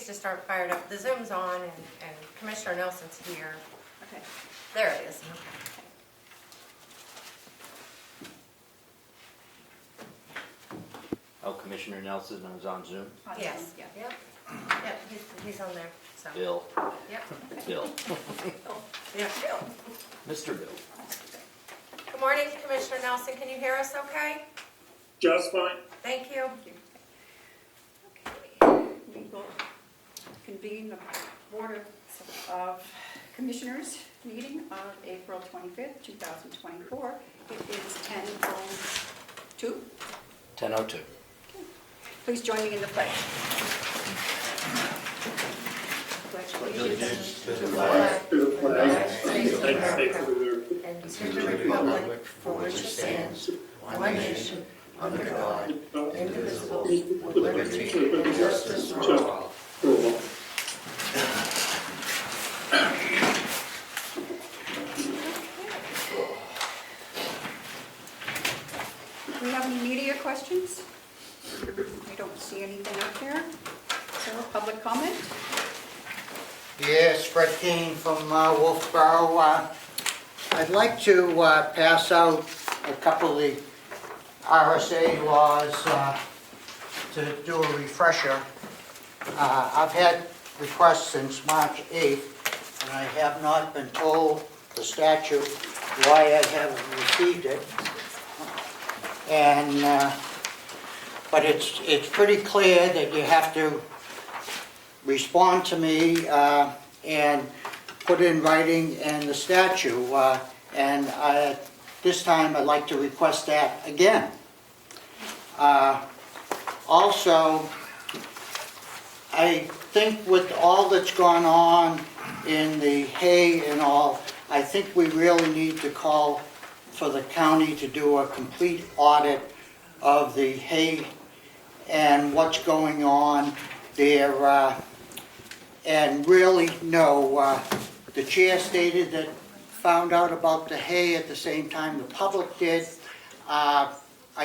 these just aren't fired up. The Zoom's on and Commissioner Nelson's here. Okay. There it is. Oh, Commissioner Nelson is on Zoom. Yes. Yeah. Yep. Yep, he's on there, so. Bill. Yep. Bill. Yeah. Mr. Bill. Good morning, Commissioner Nelson. Can you hear us okay? Just fine. Thank you. Okay. We will convene the Board of Commissioners meeting of April 25th, 2024. It is 10:02. 10:02. Please join me in the pledge. Allegiance To the flag of the United States of America and to the republic for which it stands, one nation, under God, indivisible, with liberty and justice for all. Do we have any media questions? I don't see anything up there. So, public comment? Yes, Fred Keane from Wolfboro. I'd like to pass out a couple of the RSA laws to do a refresher. I've had requests since March 8th, and I have not been told the statute why I haven't received it. And but it's pretty clear that you have to respond to me and put in writing and the statute. And this time I'd like to request that again. Also, I think with all that's gone on in the hay and all, I think we really need to call for the county to do a complete audit of the hay and what's going on there, and really know, the chair stated that found out about the hay at the same time the public did. I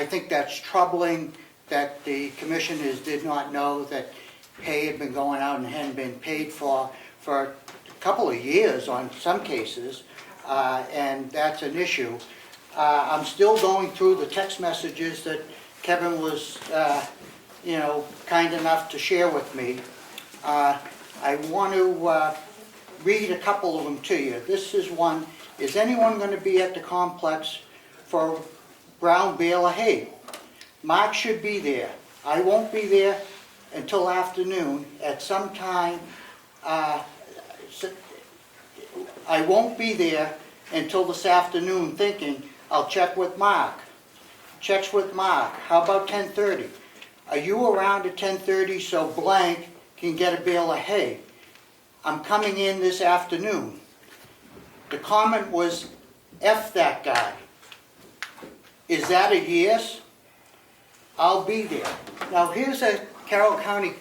think that's troubling that the commissioners did not know that hay had been going out and hadn't been paid for a couple of years on some cases, and that's an issue. I'm still going through the text messages that Kevin was, kind enough to share with me. I want to read a couple of them to you. This is one. Is anyone going to be at the complex for brown bale of hay? Mark should be there. I won't be there until afternoon at some time. I won't be there until this afternoon thinking I'll check with Mark. Checks with Mark. How about 10:30? Are you around at 10:30 so blank can get a bale of hay? I'm coming in this afternoon. The comment was, F that guy. Is that a yes? I'll be there. Now here's a Carroll County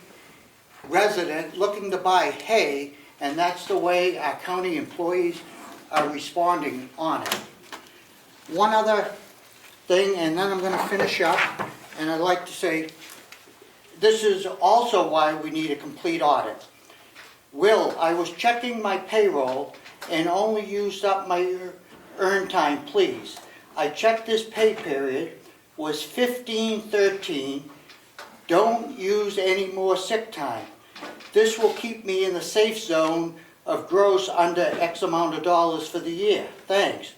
resident looking to buy hay, and that's the way our county employees are responding on it. One other thing, and then I'm going to finish up, and I'd like to say, this is also why we need a complete audit. Will, I was checking my payroll and only used up my earn time, please. I checked this pay period, was 15/13. Don't use any more sick time. This will keep me in the safe zone of gross under X amount of dollars for the year. Thanks.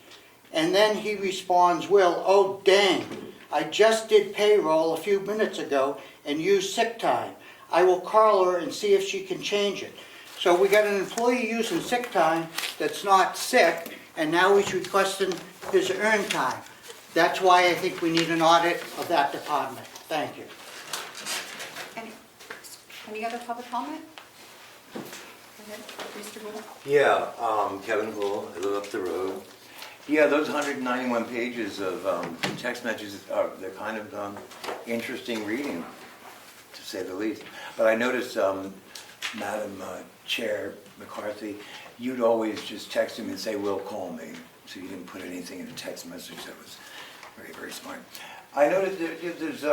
And then he responds, Will, oh dang, I just did payroll a few minutes ago and used sick time. I will call her and see if she can change it. So we got an employee using sick time that's not sick, and now he's requesting his earn time. That's why I think we need an audit of that department. Thank you. Any other public comment? Go ahead, Mr. Gould. Yeah, Kevin Gould, I live up the road. Yeah, those 191 pages of text messages they're kind of interesting reading, to say the least. But I noticed, Madam Chair McCarthy, you'd always just text him and say, "Will, call me." So you didn't put anything in a text message. That was very, very smart. I noticed there's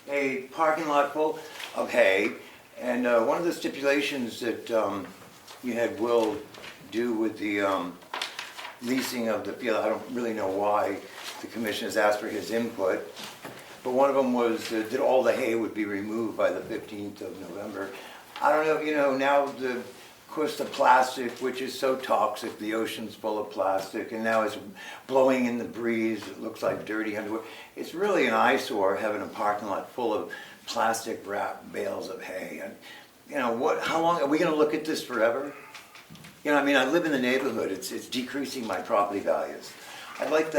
a parking lot full of hay, And one of the stipulations that you had Will do with the leasing of the field, I don't really know why the commission has asked for his input, but one of them was that all the hay would be removed by the 15th of November. I don't know, you know, now of course the plastic, which is so toxic, the ocean's full of plastic, and now it's blowing in the breeze, it looks like dirty underwear. It's really an eyesore having a parking lot full of plastic wrapped bales of hay. And, you know, how long, are we gonna look at this forever? You know, I mean, I live in the neighborhood, it's decreasing my property values. I'd like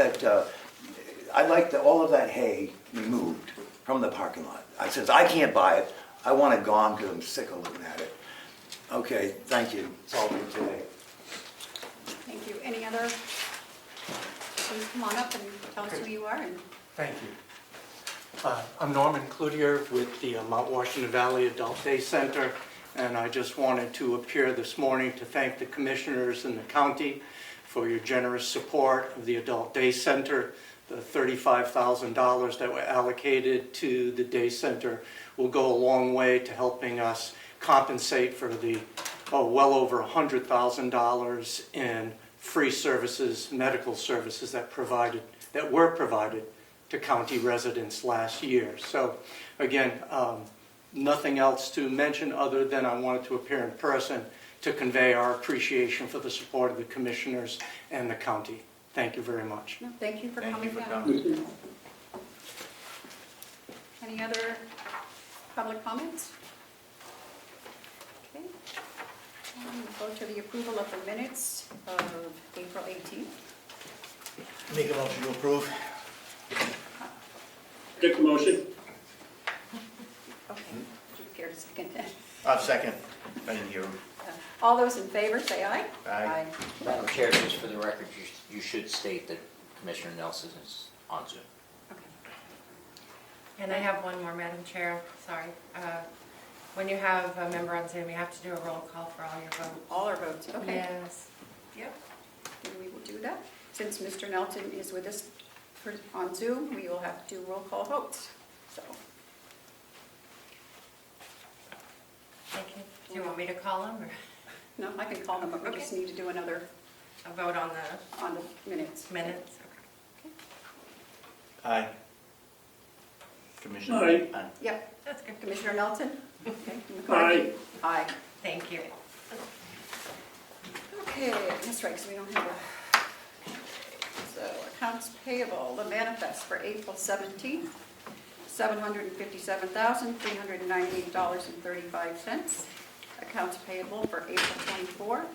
all of that hay removed from the parking lot. Since I can't buy it, I want it gone because I'm sick of looking at it. Okay, thank you. That's all for today. Thank you. Any other? Please come on up and tell us who you are. Thank you. I'm Norman Cloutier with the Mount Washington Valley Adult Day Center, and I just wanted to appear this morning to thank the commissioners in the county for your generous support of the Adult Day Center. The $35,000 that were allocated to the day center will go a long way to helping us compensate for the well over $100,000 in free services, medical services that were provided to county residents last year. So again, nothing else to mention other than I wanted to appear in person to convey our appreciation for the support of the commissioners and the county. Thank you very much. No, thank you for coming down. coming. Any other public comments? Okay. We'll go to the approval of the minutes of April 18th. Make a motion to approve. Make the motion. Okay. Do you care to second that? Second. I didn't hear him. All those in favor, say aye. Aye. Madam Chair, just for the record, you should state that Commissioner Nelson is on Zoom. Okay. And I have one more, Madam Chair, sorry. When you have a member on Zoom, you have to do a roll call for all your votes. All our votes, okay. Yes. Yep. And we will do that. Since Mr. Nelson is with us on Zoom, we will have to do roll call votes. So, Thank you. Do you want me to call them or no, I can call them, but we just need to do another a vote on the minutes. the minutes? Aye. Commissioner? Aye. Yep. That's good. Commissioner Nelson? Okay. Aye. Aye. Thank you. Okay, that's right, because we don't have a... So, accounts payable, the manifest for April 17th, $757,398.35. Accounts payable for April 24th,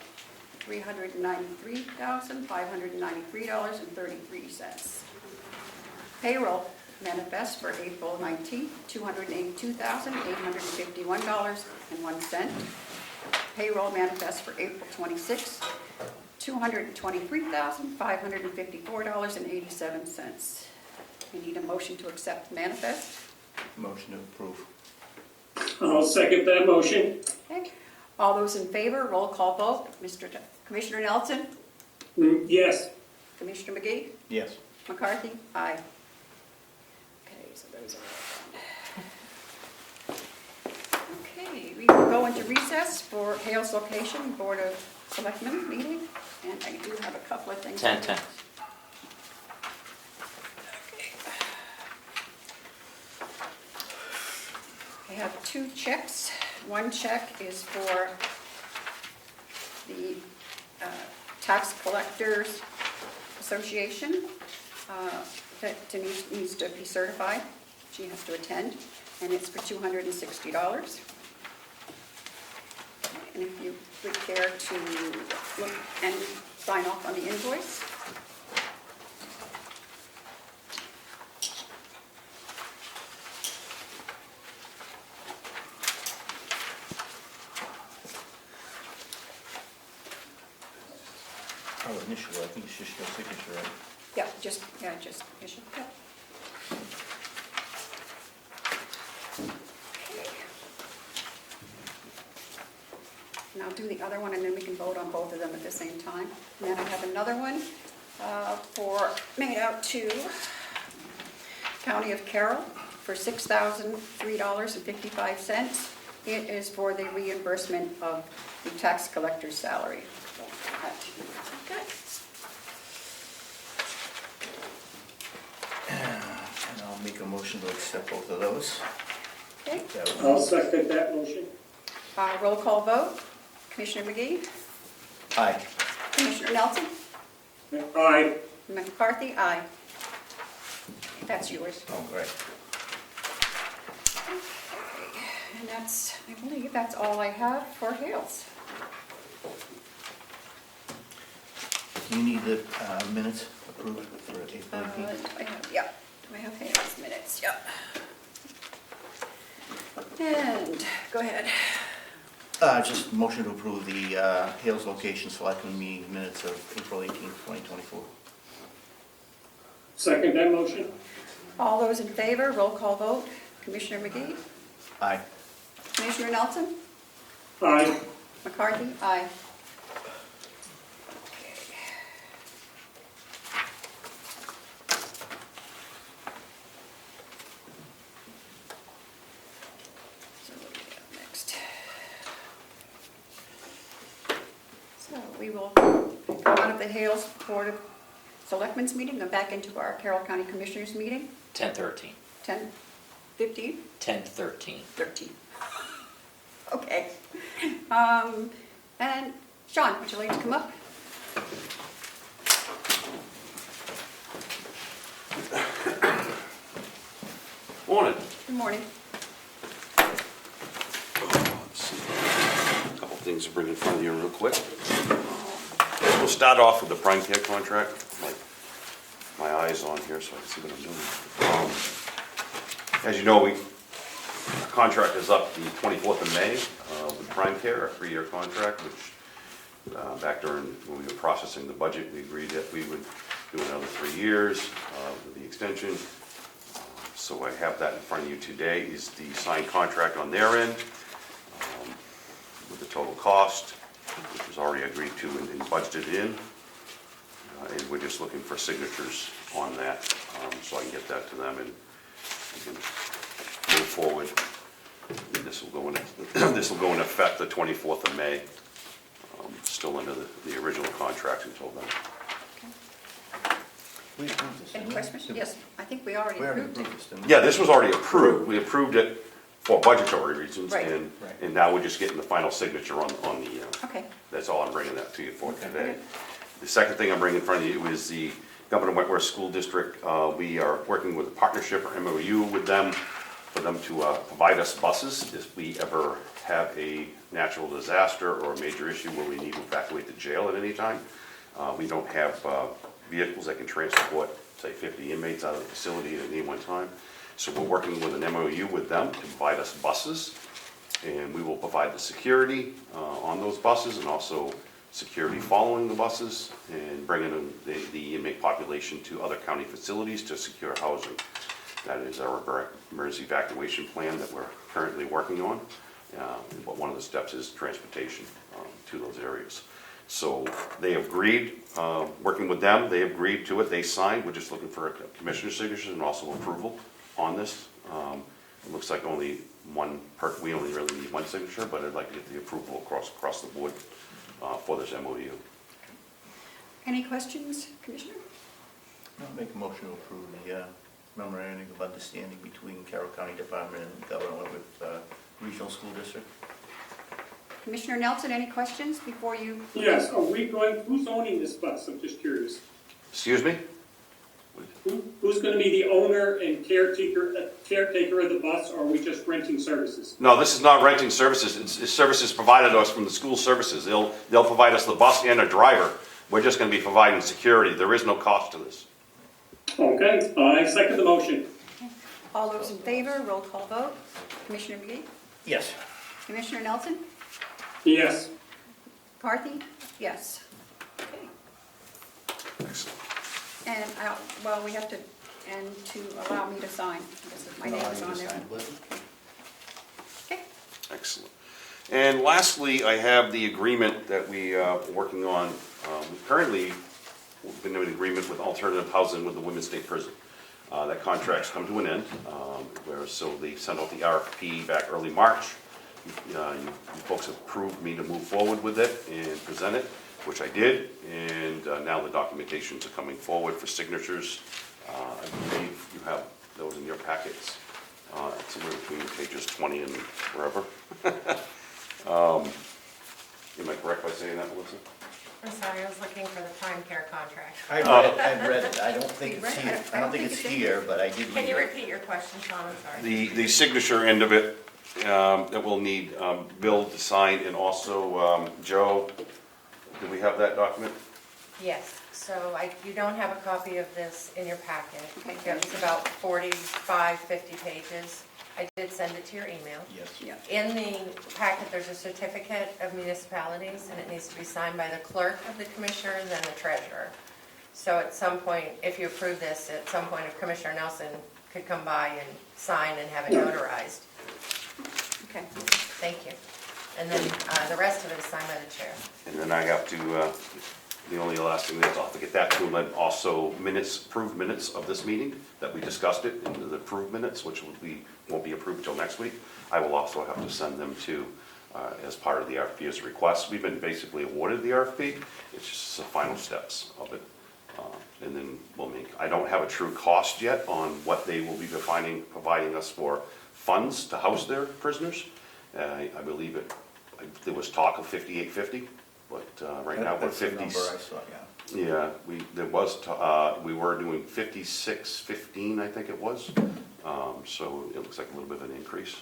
$393,593.33. Payroll manifest for April 19th, $282,851.01. Payroll manifest for April 26th, $223,554.87. We need a motion to accept the manifest. Motion to approve. I'll second that motion. Okay. All those in favor, roll call vote. Commissioner Nelson? Yes. Commissioner McGee? Yes. McCarthy? Aye. Okay, so those are all done. Okay, we will go into recess for Hales Location Board of Selectmen meeting, and I do have a couple of things. 10:10. I have two checks. One check is for the Tax Collectors Association that Denise needs to be certified. She has to attend, and it's for $260. And if you would care to look and sign off on the invoice. Oh, initially, I think it's just your signature, right? Yeah, just issue. Yeah. Okay. And I'll do the other one, and then we can vote on both of them at the same time. And then I have another one made out to County of Carroll for $6,003.55 It is for the reimbursement of the tax collector's salary. Okay. And I'll make a motion to accept both of those. Okay. I'll second that motion. Roll call vote. Commissioner McGee, Aye. Commissioner Nelson, Aye. McCarthy, aye. That's yours. Oh, great. And that's, I believe that's all I have for Hales. Do you need the minutes approved for April Do 18th? I have, yeah, do I have Hales minutes? Yep. And, go ahead. Just motion to approve the Hales Location Selectmen meeting minutes of April 18th, 2024. Second that motion. All those in favor, roll call vote. Commissioner McGee, Aye. Commissioner Nelson, Aye. McCarthy, aye. So what do we got next? So we will come out of the Hales Board of Selectmen's meeting, go back into our Carroll County Commissioners meeting, 10:13. 10:15? 10:13. 13. Okay. And Sean, would you like to come up? Morning. Good morning. Let's see. A couple things to bring in front of you real quick. We'll start off with the prime care contract. My eyes on here so I can see what I'm doing. As you know, our contract is up the 24th of May with prime care, a 3-year contract, which back during when we were processing the budget, we agreed that we would do another 3 years with the extension. So I have that in front of you today, is the signed contract on their end with the total cost, which was already agreed to and budgeted in. And we're just looking for signatures on that, so I can get that to them and we can move forward. And this will go in effect the 24th of May, still under the original contract until then. We approved this. Any didn't we? questions? Yes, I think we already We already approved it. approved this, didn't we? Yeah, this was already approved. We approved it for budgetary reasons, Right. and now we're just getting the final signature on the, Okay. that's all I'm bringing that to you for today. Okay. The second thing I'm bringing in front of you is the Governor Wentworth School District. We are working with a partnership or MOU with them for them to provide us buses if we ever have a natural disaster or a major issue where we need to evacuate the jail at any time. We don't have vehicles that can transport, say, 50 inmates out of the facility at any one time. So we're working with an MOU with them to provide us buses, and we will provide the security on those buses and also security following the buses and bringing in the inmate population to other county facilities to secure housing. That is our emergency evacuation plan that we're currently working on. But one of the steps is transportation to those areas. So they have agreed, working with them, they agreed to it, they signed. We're just looking for a commissioner's signature and also approval on this. It looks like only we only really need one signature, but I'd like to get the approval across the board for this MOU. Any questions, Commissioner? I'll make a motion to approve the memorandum of understanding between Carroll County Department and Governor Wentworth Regional School District. Commissioner Nelson, any questions before you? Yes, who's owning this bus? I'm just curious. Excuse me? Who's going to be the owner and caretaker of the bus, or are we just renting services? No, this is not renting services. It's services provided to us from the school services. They'll provide us the bus and a driver. We're just going to be providing security. There is no cost to this. Okay, I second the motion. All those in favor, roll call vote. Commissioner McGee, Yes. Commissioner Nelson, Yes. McCarthy, yes. Okay. Excellent. And, well, we have to, and to allow me to sign, because my name is on there. Okay. Excellent. And lastly, I have the agreement that we are working on. Currently, we've been in an agreement with alternative housing with the Women's State Prison. That contract's come to an end, so they sent out the RFP back early March. you folks approved me to move forward with it and present it, which I did, and now the documentations are coming forward for signatures. I believe you have those in your packets, somewhere between pages 20 and wherever. Am I correct by saying that, Melissa? I'm sorry, I was looking for the prime care contract. I've read it, I don't think it's here, I don't think it's here, but I did Can read you it. repeat your question, Sean? I'm sorry. The signature end of it, that we'll need Bill to sign, and also Joe, do we have that document? Yes, so you don't have a copy of this in your packet. Okay. It's about 45, 50 pages. I did send it to your email. Yes. Yeah. In the packet, there's a certificate of municipalities, and it needs to be signed by the clerk of the commissioners and the treasurer. So at some point, if you approve this, at some point, if Commissioner Nelson could come by and sign and have it notarized. Okay. Thank you. And then the rest of it is signed by the chair. And then I have to, the only last thing is I'll have to get that to him, and also minutes, approved minutes of this meeting, that we discussed it, and the approved minutes, which won't be approved until next week. I will also have to send them to, as part of the RFP as a request. We've been basically awarded the RFP, it's just the final steps of it. And then I don't have a true cost yet on what they will be providing us for funds to house their prisoners. I believe there was talk of $58.50, but right now we're That's the 50. number I saw, yeah. Yeah, we were doing 56.15, I think it was. So it looks like a little bit of an increase.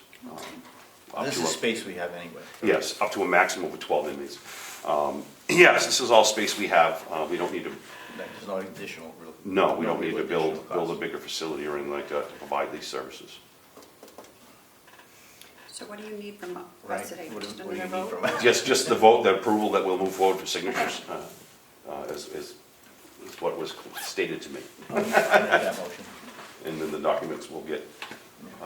Up This to is a- space we have anyway. Yes, up to a maximum of 12 inmates. Yes, this is all space we have. We don't need to, There's no additional real. no, we don't need to additional build a costs. bigger facility or anything like that to provide these services. So what do you need from Right. us today? What do Just what do you another need vote? from us? Just the vote, the approval that we'll move forward for signatures is what was stated to me. I'll make that motion. And then the documents will get.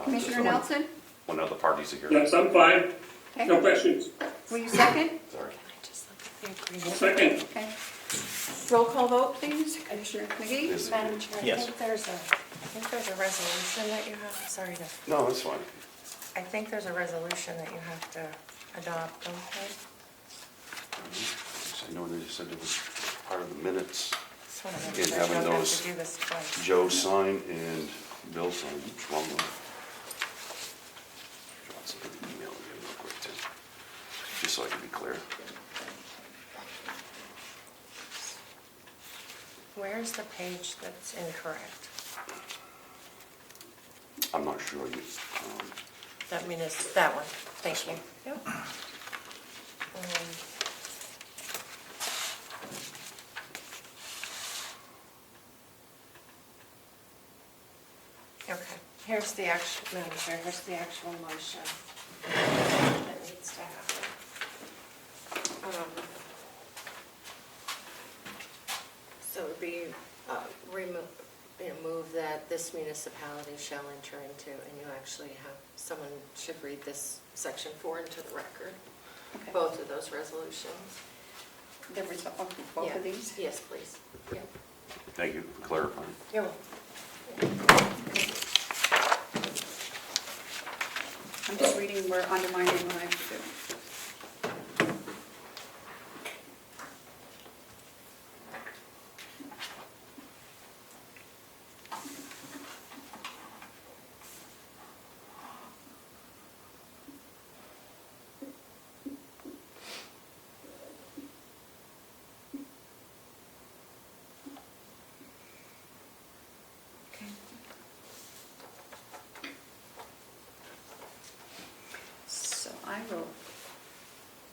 Commissioner Nelson, When other parties are here. Yes, I'm fine. No okay. questions. Will you second? Sorry. Just look at the agreement. Second. Okay. Roll call vote, please. Commissioner McGee? Is- Madam Chair, Yes. I think there's a resolution that you have, sorry to, No, that's fine. I think there's a resolution that you have to adopt, okay? I know they just said it was part of the minutes. Just want to And make sure you having don't have those to do this twice. Joe sign and Bill sign. Oops, wrong one. Drop something in the email again real quick too. Just so I can be clear. Where's the page that's incorrect? I'm not sure. That means that one, thank you. Yep. Okay, here's the actual, Madam Chair, here's the actual motion that needs to happen. So it would be, move that this municipality shall enter into, and you actually have, someone should read this section 4 into the record, Okay. both of those resolutions. The result of both Yeah. of these? Yes, please. Yeah. Thank you for clarifying. You're welcome. I'm just reading, we're undermining what I have to do. Okay. So I will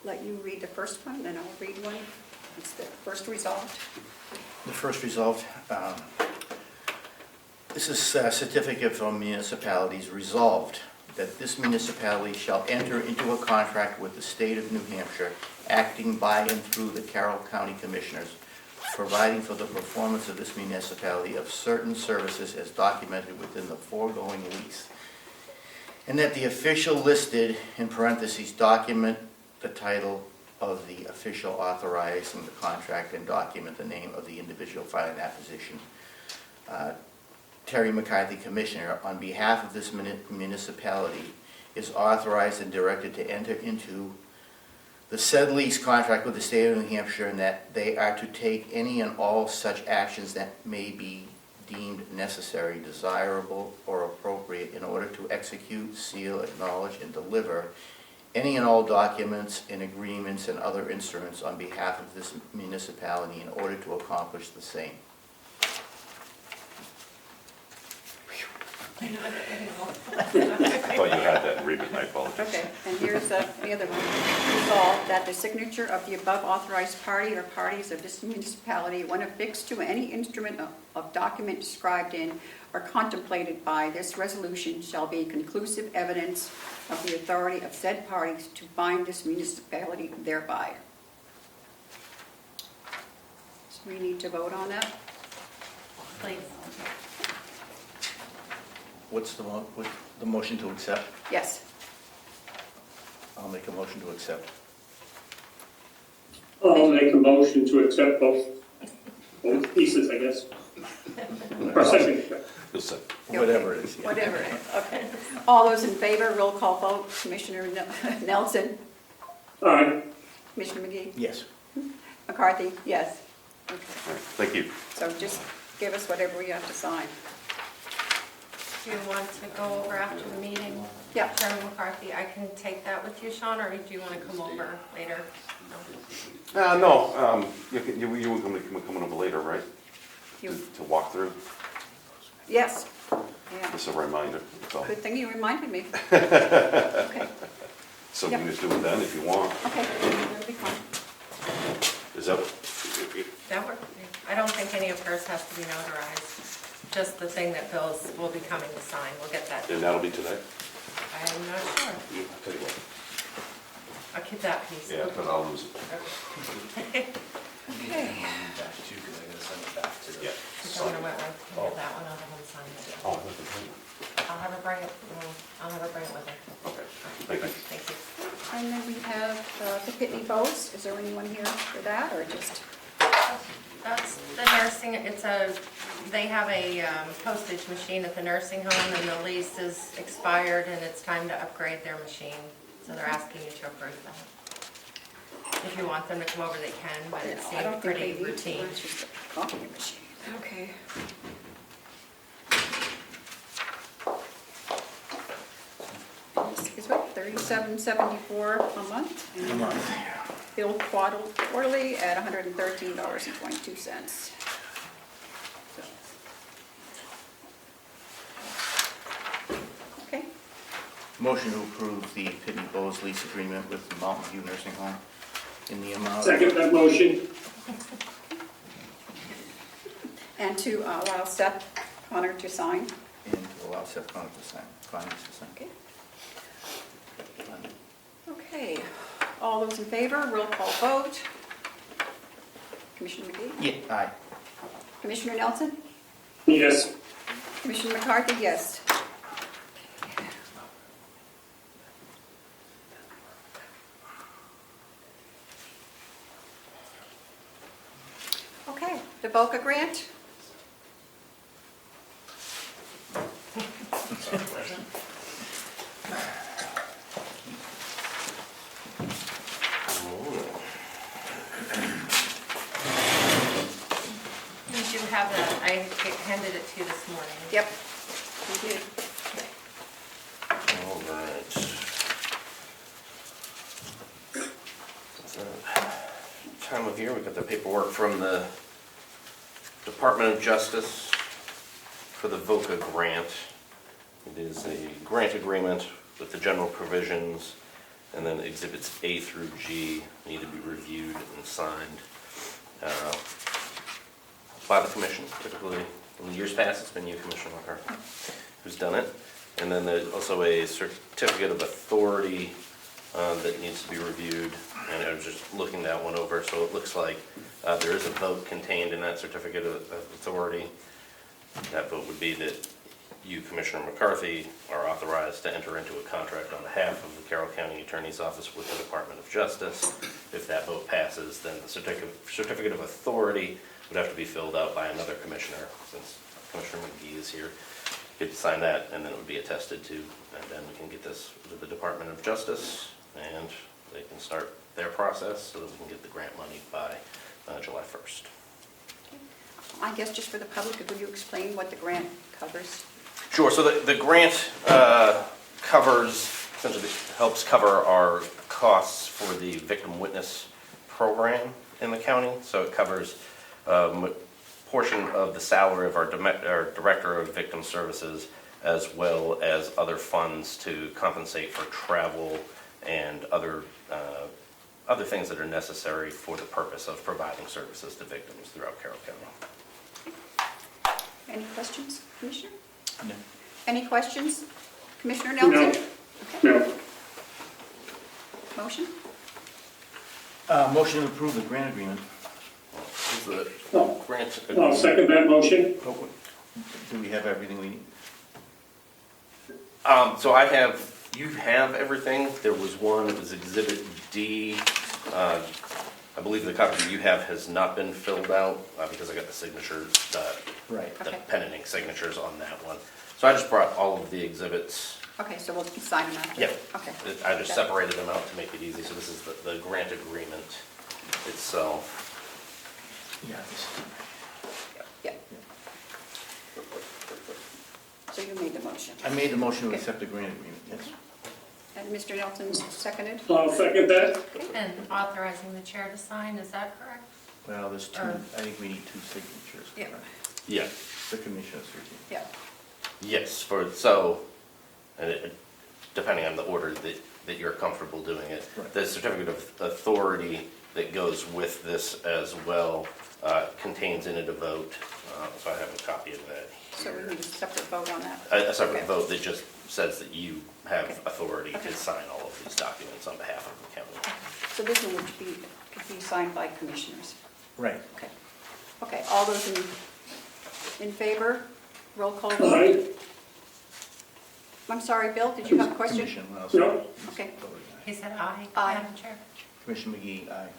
let you read the first one, then I'll read one. It's the first resolved. The first resolved, this is certificate from municipalities resolved that this municipality shall enter into a contract with the state of New Hampshire, acting by and through the Carroll County Commissioners, providing for the performance of this municipality of certain services as documented within the foregoing lease. And that the official listed, in parentheses, document the title of the official authorizing the contract and document the name of the individual filing that position. Terry McCarthy, Commissioner, on behalf of this municipality, is authorized and directed to enter into the said lease contract with the state of New Hampshire, and that they are to take any and all such actions that may be deemed necessary, desirable, or appropriate in order to execute, seal, acknowledge, and deliver any and all documents and agreements and other instruments on behalf of this municipality in order to accomplish the same. I thought you had that agreement, I apologize. Okay, and here's the other one. Resolved that the signature of the above authorized party or parties of this municipality, when affixed to any instrument of document described in or contemplated by this resolution, shall be conclusive evidence of the authority of said parties to bind this municipality thereby. So we need to vote on that? Please. What's the motion to accept? Yes. I'll make a motion to accept. I'll make a motion to accept both pieces, I guess. Or second. You'll say. Whatever it is. yeah. Whatever it is, okay. All those in favor, roll call vote. Commissioner Nelson? Aye. Commissioner McGee? Yes. McCarthy? Yes. Okay. All right, thank you. So just give us whatever we have to sign. Do you want to go over after the meeting? Yeah. Chairman McCarthy, I can take that with you, Sean, or do you want to come over later? No, you were coming over later, right? You- To walk through, Yes. Yeah. just a reminder, that's all. Good thing you reminded me. Okay, So we can just do it then if you want. okay, that'll be fine. Is that, That work? I don't think any of hers has to be notarized. Just the thing that Bill's will be coming to sign. We'll get that. and that'll be today? I'm not sure. I'll tell you what. I'll keep that piece. Yeah, but I'll lose it. Okay. Yeah. So when I went with that one, I'll have him sign it. Oh, nothing. I'll have her bring it, I'll have her bring it with her. Okay, thank you. Thank you. And then we have the Pitney Bowes. Is there anyone here for that, or just? That's the nursing, they have a postage machine at the nursing home, and the lease is expired, and it's time to upgrade their machine. So they're asking you to approve that. If you want them to come over, they can, but it No, I seems don't think pretty they need to. routine. It's just a coffee machine. Okay. This is what, $37.74 a month? A month. Billed quarterly at $113.22. Okay, Motion to approve the Pitney Bowes lease agreement with the Mountain View Nursing Home in the amount. Second that motion. and to allow Seth Connor to sign. And to allow Seth Connor to sign, finance to sign. Okay. Okay, all those in favor, roll call vote. Commissioner McGee? Yeah, aye. Commissioner Nelson? Yes. Commissioner McCarthy, yes. Okay, the VOCA grant? You do have that, I handed it to you this morning. Yep, we did. All right. Time of year, we got the paperwork from the Department of Justice for the VOCA grant. It is a grant agreement with the general provisions, and then exhibits A through G need to be reviewed and signed by the commission. Typically, in the years past, it's been you, Commissioner McCarthy, who's done it. And then there's also a certificate of authority that needs to be reviewed, and I was just looking that one over, so it looks like there is a vote contained in that certificate of authority. That vote would be that you, Commissioner McCarthy, are authorized to enter into a contract on behalf of the Carroll County Attorney's Office with the Department of Justice. If that vote passes, then the certificate of authority would have to be filled out by another commissioner, since Commissioner McGee is here. get to sign that, and then it would be attested to, and then we can get this to the Department of Justice, and they can start their process so that we can get the grant money by July 1st. I guess just for the public, would you explain what the grant covers? Sure, so the grant covers, essentially helps cover our costs for the victim witness program in the county. So it covers a portion of the salary of our Director of Victim Services, as well as other funds to compensate for travel and other things that are necessary for the purpose of providing services to victims throughout Carroll County. Any questions, Commissioner? No. Any questions? Commissioner Nelson? Okay. No. Motion? Motion to approve the grant agreement. Is the grant I'll agreement? second that motion. Oh, do we have everything we need? So you have everything. There was one, it was Exhibit D. I believe the copy that you have has not been filled out because I got the signatures, Right. the Okay. pen and ink signatures on that one. So I just brought all of the exhibits. Okay, so we'll sign them after? Yep. Okay. I just Okay. separated them out to make it easy. So this is the grant agreement itself. Yeah, this, Yeah. So you made the motion. I made the motion to Okay. accept the grant agreement, yes. And Mr. Nelson seconded? I'll second that. And authorizing the chair to sign, is that correct? Well, there's two, I think we need two signatures. Yeah. Yeah. The commissioner's signature. Yeah. Yes, depending on the order that you're comfortable doing it. Right. The certificate of authority that goes with this as well contains in it a vote, so I have a copy of that So we here. need a separate vote on that? A separate Okay. vote that just says that you have Okay. authority Okay. to sign all of these documents on behalf of the county. So this one could be signed by commissioners? Right. Okay. Okay, all those in favor? Roll call vote? Aye. I'm sorry, Bill, did you have a question? Commissioner, well, No. Okay. He said aye. Aye. Madam Chair. Commissioner McGee, aye.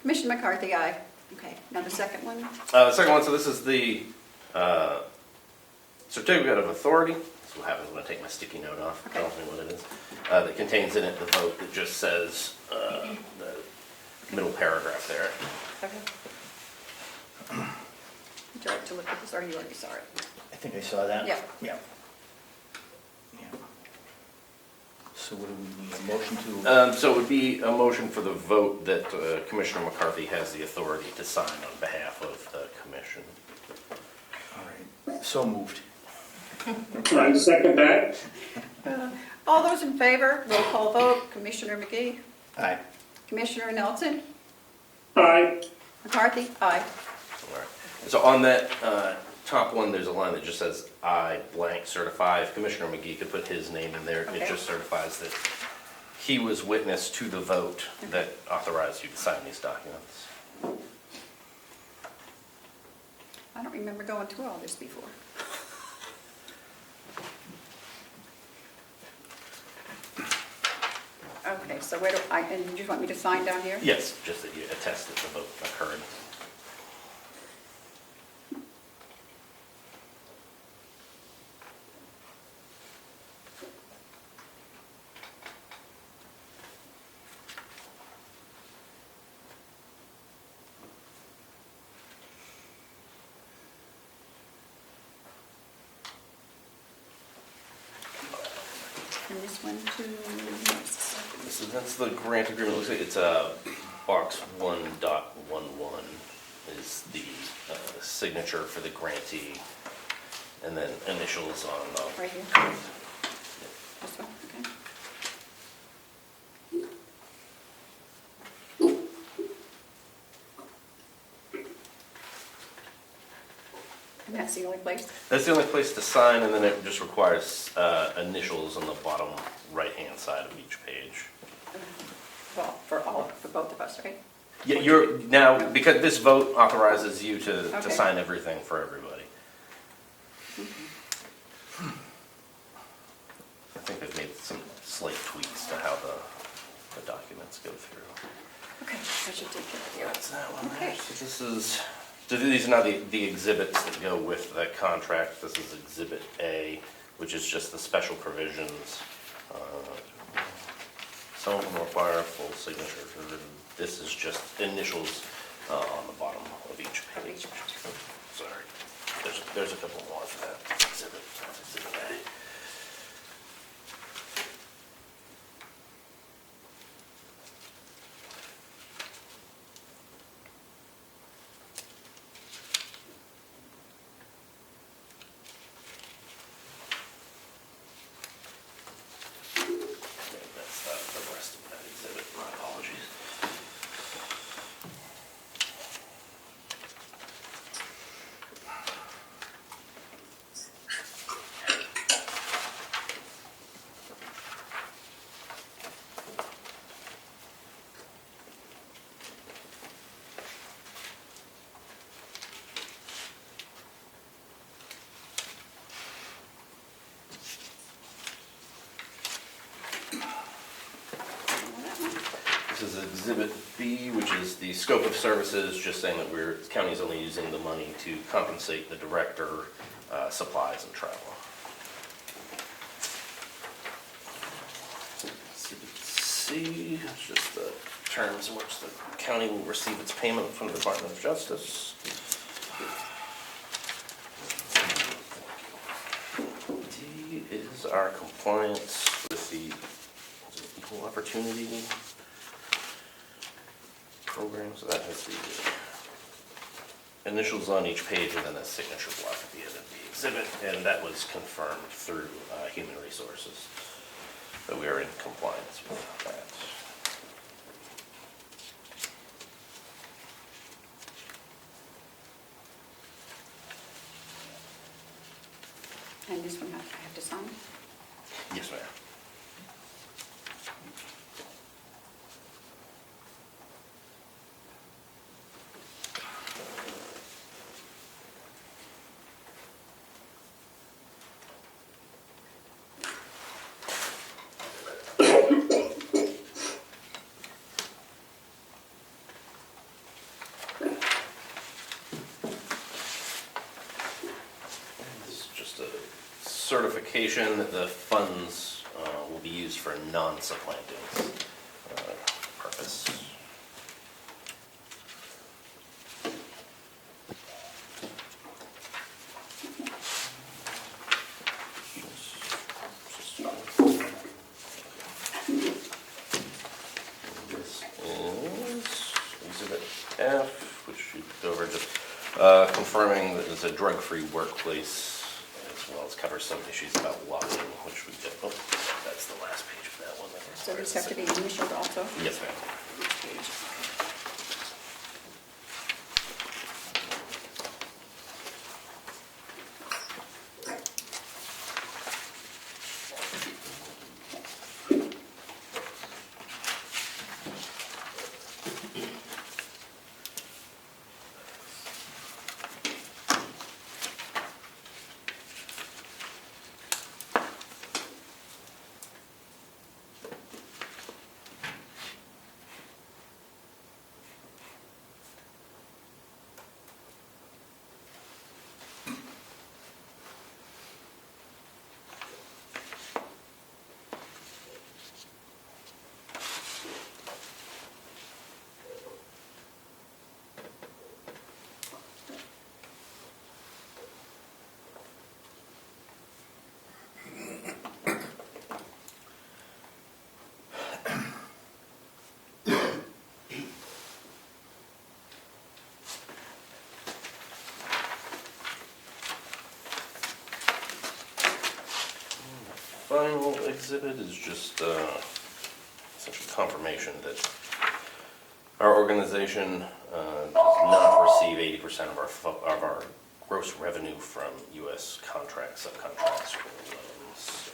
Commissioner McCarthy, aye. Okay, now the second one? The second one, so this is the certificate of authority. This will happen when I take my sticky note off. Okay. Tells me what it is. That contains in it the vote that just says the middle paragraph there. Okay. Would you like to look at this, or you already saw it? I think I saw that. Yeah. Yeah. Yeah. So what do we need, a motion to? So it would be a motion for the vote that Commissioner McCarthy has the authority to sign on behalf of the commission. All right, so moved. I second that. All those in favor, roll call vote. Commissioner McGee? Aye. Commissioner Nelson? Aye. McCarthy? Aye. All right. So on that top one, there's a line that just says, "I blank certify." If Commissioner McGee could put his name in there, Okay. it just certifies that he was witness to the vote that authorized you to sign these documents. I don't remember going through all this before. Okay, so where do and you just want me to sign down here? Yes, just that you attest that the vote occurred. And this one too. So that's the grant agreement. Looks like it's box 1.11 is the signature for the grantee, and then initials on. Right here. This one, okay. And that's the only place? That's the only place to sign, and then it just requires initials on the bottom right-hand side of each page. Well, for both of us, right? Yeah, you're now, because this vote authorizes you to Okay. sign everything for everybody. I think they've made some slight tweaks to how the documents go through. Okay, I should take care of you. That's that one there. Okay. So this is, so these are now the exhibits that go with that contract. This is Exhibit A, which is just the special provisions. Some of them require a full signature. This is just initials on the bottom of each page. Sorry, there's a couple more for that exhibit. Exhibit A. That's the rest of that exhibit. My apologies. This is Exhibit B, which is the scope of services, just saying that the county's only using the money to compensate the director, supplies and travel. Exhibit C, it's just the terms in which the county will receive its payment from the Department of Justice. D is our compliance with the equal opportunity program, so that has the initials on each page and then a signature block at the end of the exhibit, and that was confirmed through Human Resources, that we are in compliance with that. And this one I have to sign? Yes, ma'am. Certification that the funds will be used for non-supplanting purpose. This is Exhibit F, which you go over, just confirming that it's a drug-free workplace, as well as cover some issues about lobbying, which we get. Oh, that's the last page of that one. So these have to be initialed also? Yes, ma'am. Final exhibit is just essentially confirmation that our organization does not receive 80% of our gross revenue from U.S. contracts, subcontracts, or loans.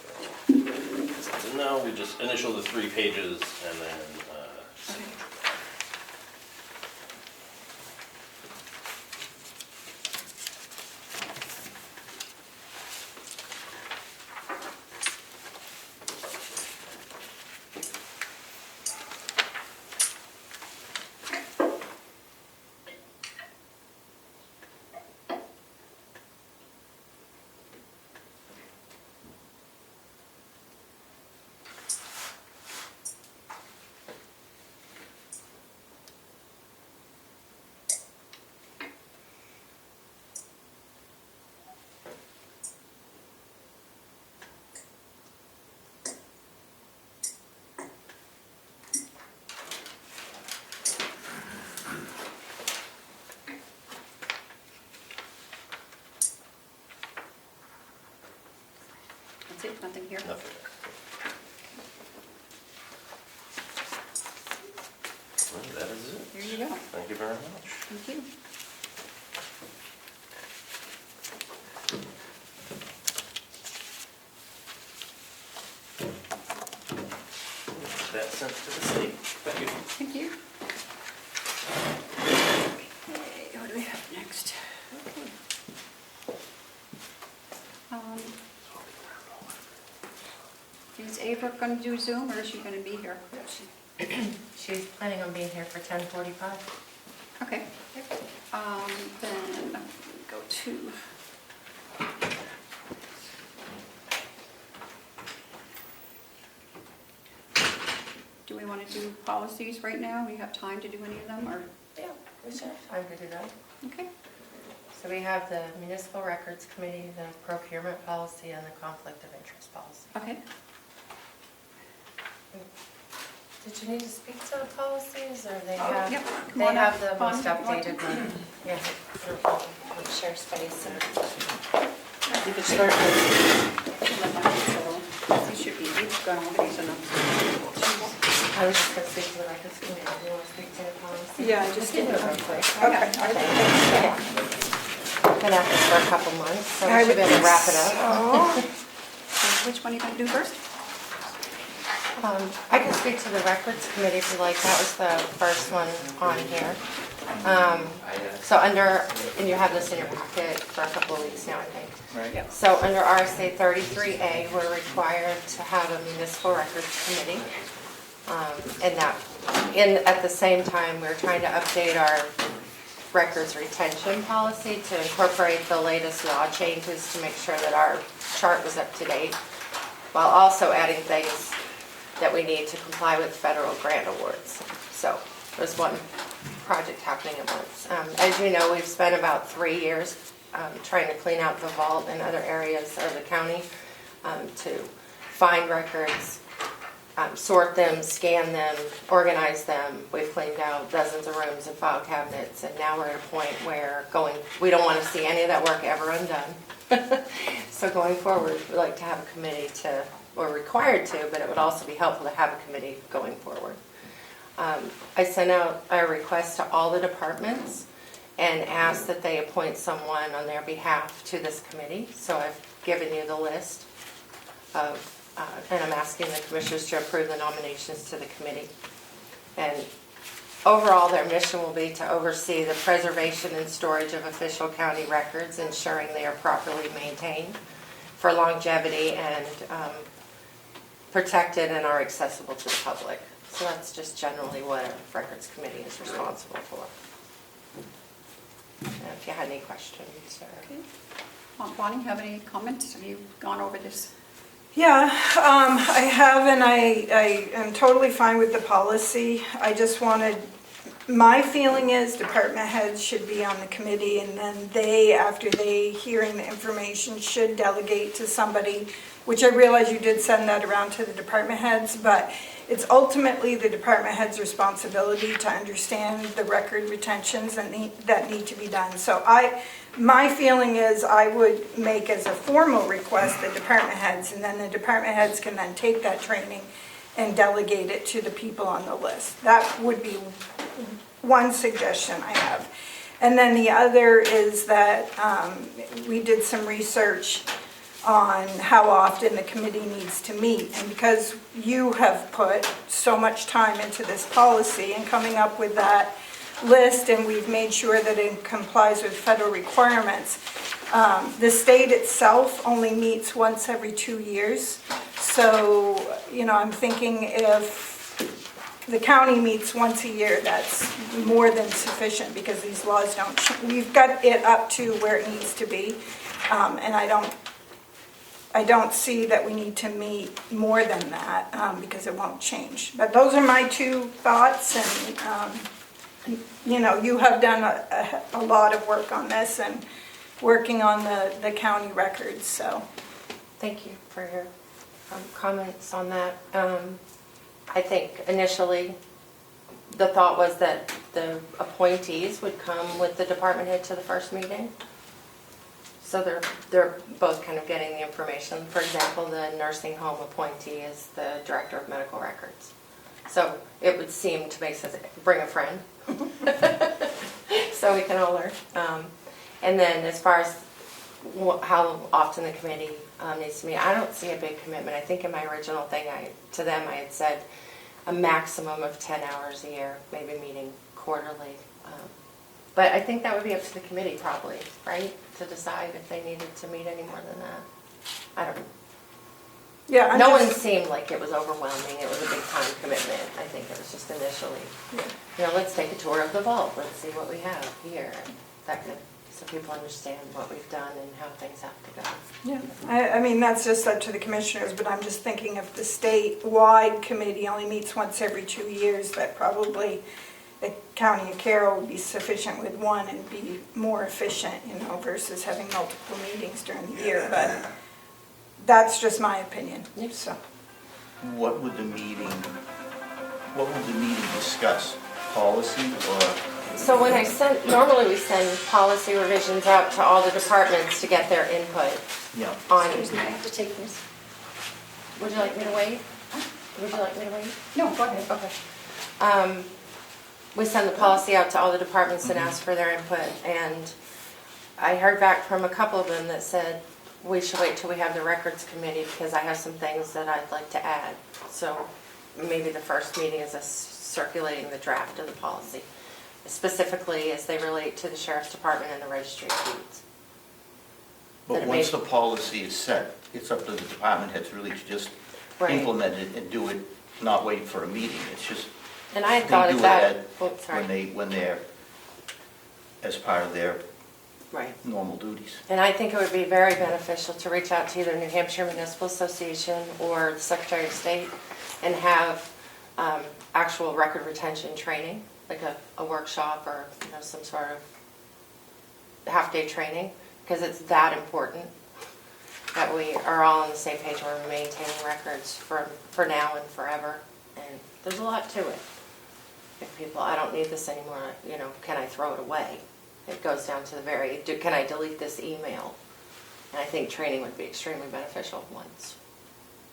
So, no, we just initial the 3 pages and then signature. nothing here. Nothing. Well, that is it. There you go. Thank you very much. Thank you. That's sent to the state. Thank you. Thank you. Okay, what do we have next? Is Ava going to do Zoom, or is she going to be here? She's planning on being here for 10:45. Okay. Then go to. Do we want to do policies right now? We have time to do any of them, or? Yeah, we should have time to do that. Okay. So we have the Municipal Records Committee, the procurement policy, and the conflict of interest policy. Okay. Did you need to speak to the policies, or they Oh, have, yep. Come they on have up. the Come on, most you want updated to? one? Yeah, share space and. You could start with. These should be, we've gone over these enough. I was just going to speak to the records committee. Do you want to speak to the policy? Yeah, I just did did it it. real quick. Okay. Been at this for a couple months, so I we should be able to wrap it up. So which one are you going to do first? I can speak to the records committee if you like. That was the first one on here. So under, and you have this in your packet for a couple of weeks now, I think. Right. Yep. So under RSA 33A, we're required to have a municipal records committee. And that, at the same time, we're trying to update our records retention policy to incorporate the latest law changes to make sure that our chart was up to date, while also adding things that we need to comply with federal grant awards. So there's one project happening at once. As you know, we've spent about 3 years trying to clean out the vault in other areas of the county to find records, sort them, scan them, organize them. We've cleaned out dozens of rooms and file cabinets, and now we're at a point where we don't want to see any of that work ever undone. So going forward, we'd like to have a committee to, or required to, but it would also be helpful to have a committee going forward. I sent out a request to all the departments and asked that they appoint someone on their behalf to this committee. So I've given you the list of, and I'm asking the commissioners to approve the nominations to the committee. And overall, their mission will be to oversee the preservation and storage of official county records, ensuring they are properly maintained for longevity and protected and are accessible to the public. So that's just generally what a records committee is responsible for. If you had any questions or... Okay. Bonnie, have any comments? Have you gone over this? Yeah, I have, and I am totally fine with the policy. I just wanted, my feeling is department heads should be on the committee, and then they, after they hearing the information, should delegate to somebody, which I realize you did send that around to the department heads, but it's ultimately the department head's responsibility to understand the record retentions that need to be done. So my feeling is I would make as a formal request the department heads, and then the department heads can then take that training and delegate it to the people on the list. That would be one suggestion I have. And then the other is that we did some research on how often the committee needs to meet. And because you have put so much time into this policy and coming up with that list, and we've made sure that it complies with federal requirements, the state itself only meets once every 2 years. So, I'm thinking if the county meets once a year, that's more than sufficient, because these laws don't, we've got it up to where it needs to be. And I don't see that we need to meet more than that, because it won't change. But those are my two thoughts, and you have done a lot of work on this and working on the county records, so. Thank you for your comments on that. I think initially the thought was that the appointees would come with the department head to the first meeting. So they're both kind of getting the information. For example, the nursing home appointee is the director of medical records. So it would seem to make sense, bring a friend, so we can all learn. And then as far as how often the committee needs to meet, I don't see a big commitment. I think in my original thing to them I had said a maximum of 10 hours a year, maybe meeting quarterly. But I think that would be up to the committee probably, right? To decide if they needed to meet any more than that. I don't know. Yeah, No one seemed like it was overwhelming. It was a big time commitment. I think it was just initially, let's take a tour of the vault. Let's see what we have here. That kind of, so people understand what we've done and how things have to go. Yeah, I mean, that's just up to the commissioners, but I'm just thinking if the statewide committee only meets once every 2 years, that probably the county of Carroll would be sufficient with one and be more efficient, versus having multiple meetings during the year. But that's just my opinion, so. What would the meeting discuss? Policy or? So when normally we send policy revisions out to all the departments to get their input Yeah. on. Excuse me, I have to take this. Would you like me to wait? Would you like me to wait? No, go ahead. Okay. We send the policy out to all the departments and ask for their input, and I heard back from a couple of them that said, we should wait till we have the records committee because I have some things that I'd like to add. So maybe the first meeting is us circulating the draft of the policy, specifically as they relate to the sheriff's department and the registry of deeds. But once the policy is set, it's up to the department heads really to just implement it and do it, not wait for a meeting. It's just, and I they thought do of it that when they're, as part of their right. normal duties. And I think it would be very beneficial to reach out to either New Hampshire Municipal Association or the Secretary of State and have actual record retention training, like a workshop or some sort of half-day training, because it's that important that we are all on the same page when we're maintaining records for now and forever. And there's a lot to it. If people, I don't need this anymore, can I throw it away? It goes down to the can I delete this email? And I think training would be extremely beneficial once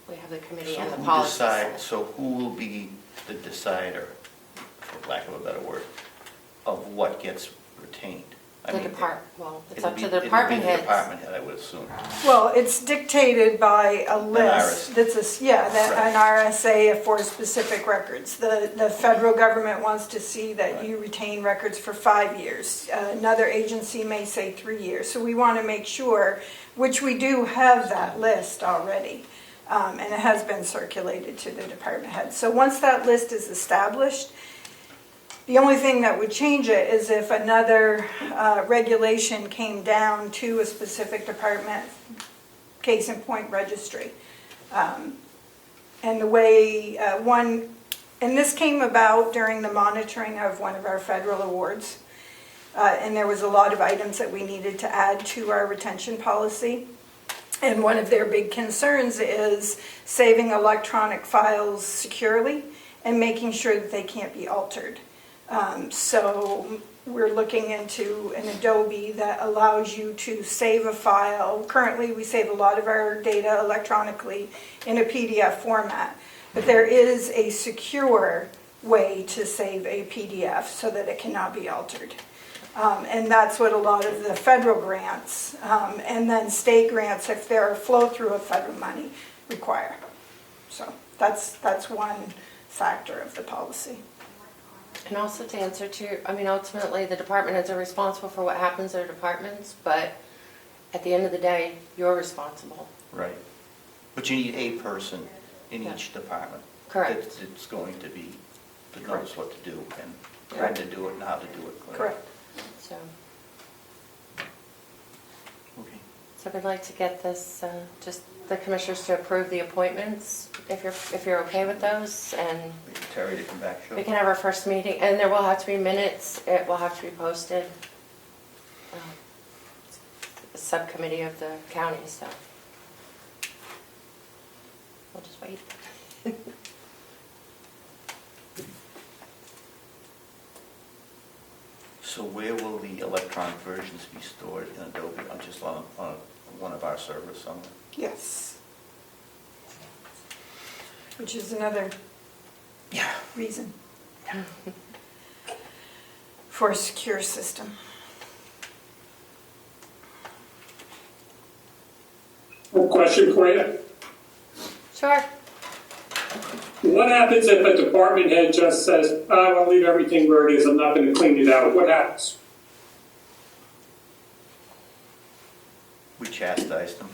we have the committee and the policy. So who will be the decider, for lack of a better word, of what gets retained? It's up to the department heads. The department head, I would assume. Well, it's dictated by a list. An RSA for specific records. The federal government wants to see that you retain records for 5 years. Another agency may say 3 years. So we want to make sure, which we do have that list already, and it has been circulated to the department heads. So once that list is established, the only thing that would change it is if another regulation came down to a specific department, case in point registry. And the way and this came about during the monitoring of one of our federal awards. And there was a lot of items that we needed to add to our retention policy. And one of their big concerns is saving electronic files securely and making sure that they can't be altered. So we're looking into an Adobe that allows you to save a file. Currently, we save a lot of our data electronically in a PDF format, but there is a secure way to save a PDF so that it cannot be altered. And that's what a lot of the federal grants and then state grants, if they're a flow through of federal money, require. So that's one factor of the policy. And also to answer to ultimately the department heads are responsible for what happens in their departments, but at the end of the day, you're responsible. Right. But you need a person in each department. Correct. It's going to be, that knows what to do and when to do it and how to do it. Correct. So Okay. we'd like to get this, just the commissioners to approve the appointments, if you're okay with those, and Terry to come back, sure. we can have our first meeting, and there will have to be minutes, it will have to be posted. A subcommittee of the county, so we'll just wait. So where will the electronic versions be stored in Adobe, just on one of our servers somewhere? Yes. Which is another reason for a secure system. One question for you. Sure. What happens if a department head just says, I want to leave everything where it is, I'm not going to clean it out? What happens? We chastised them.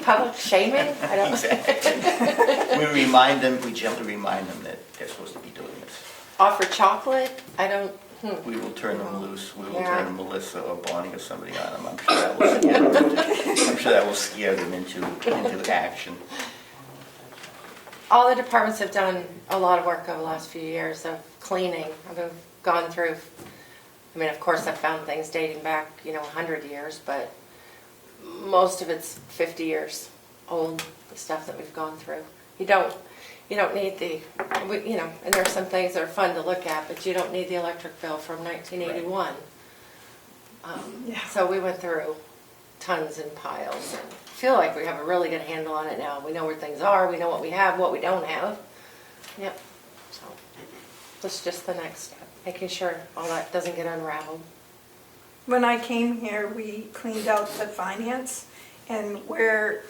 Public shaming? I don't. Exactly. We remind them, we gently remind them that they're supposed to be doing this. Offer chocolate? I don't. We will turn them loose. We will Yeah. turn Melissa or Bonnie or somebody on them. I'm sure that will scare them into action. All the departments have done a lot of work over the last few years of cleaning. I've gone through, I mean, of course, I've found things dating back, 100 years, but most of it's 50 years old, the stuff that we've gone through. You don't need and there's some things that are fun to look at, but you don't need the electric bill from 1981. So we went through tons and piles, and feel like we have a really good handle on it now. We know where things are, we know what we have, what we don't have. Yep. So that's just the next step, making sure all that doesn't get unraveled. When I came here, we cleaned out the finance, and where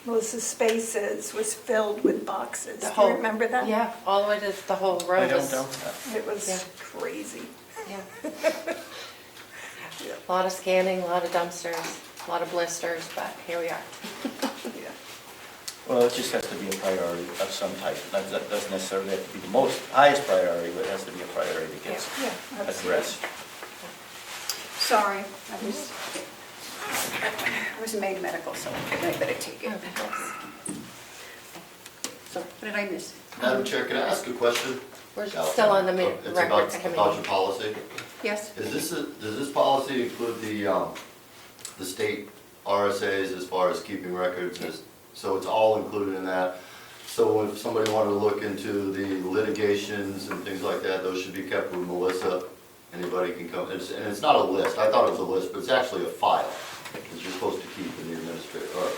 Melissa's space was filled with boxes. Do you remember that? Yeah, all the way to the whole row. I don't know. It was crazy. Yeah. A lot of scanning, a lot of dumpsters, a lot of blisters, but here we are. Well, it just has to be a priority of some type. That doesn't necessarily have to be the highest priority, but it has to be a priority that gets addressed. Sorry, I was made medical, so I better take it. So, what did I miss? Madam Chair, can I ask a question? We're still on the It's record about committee. your policy. Yes? Does this policy include the state RSAs as far as keeping records? So it's all included in that? So if somebody wanted to look into the litigations and things like that, those should be kept with Melissa? Anybody can come, and it's not a list, I thought it was a list, but it's actually a file that you're supposed to keep in the administrator, or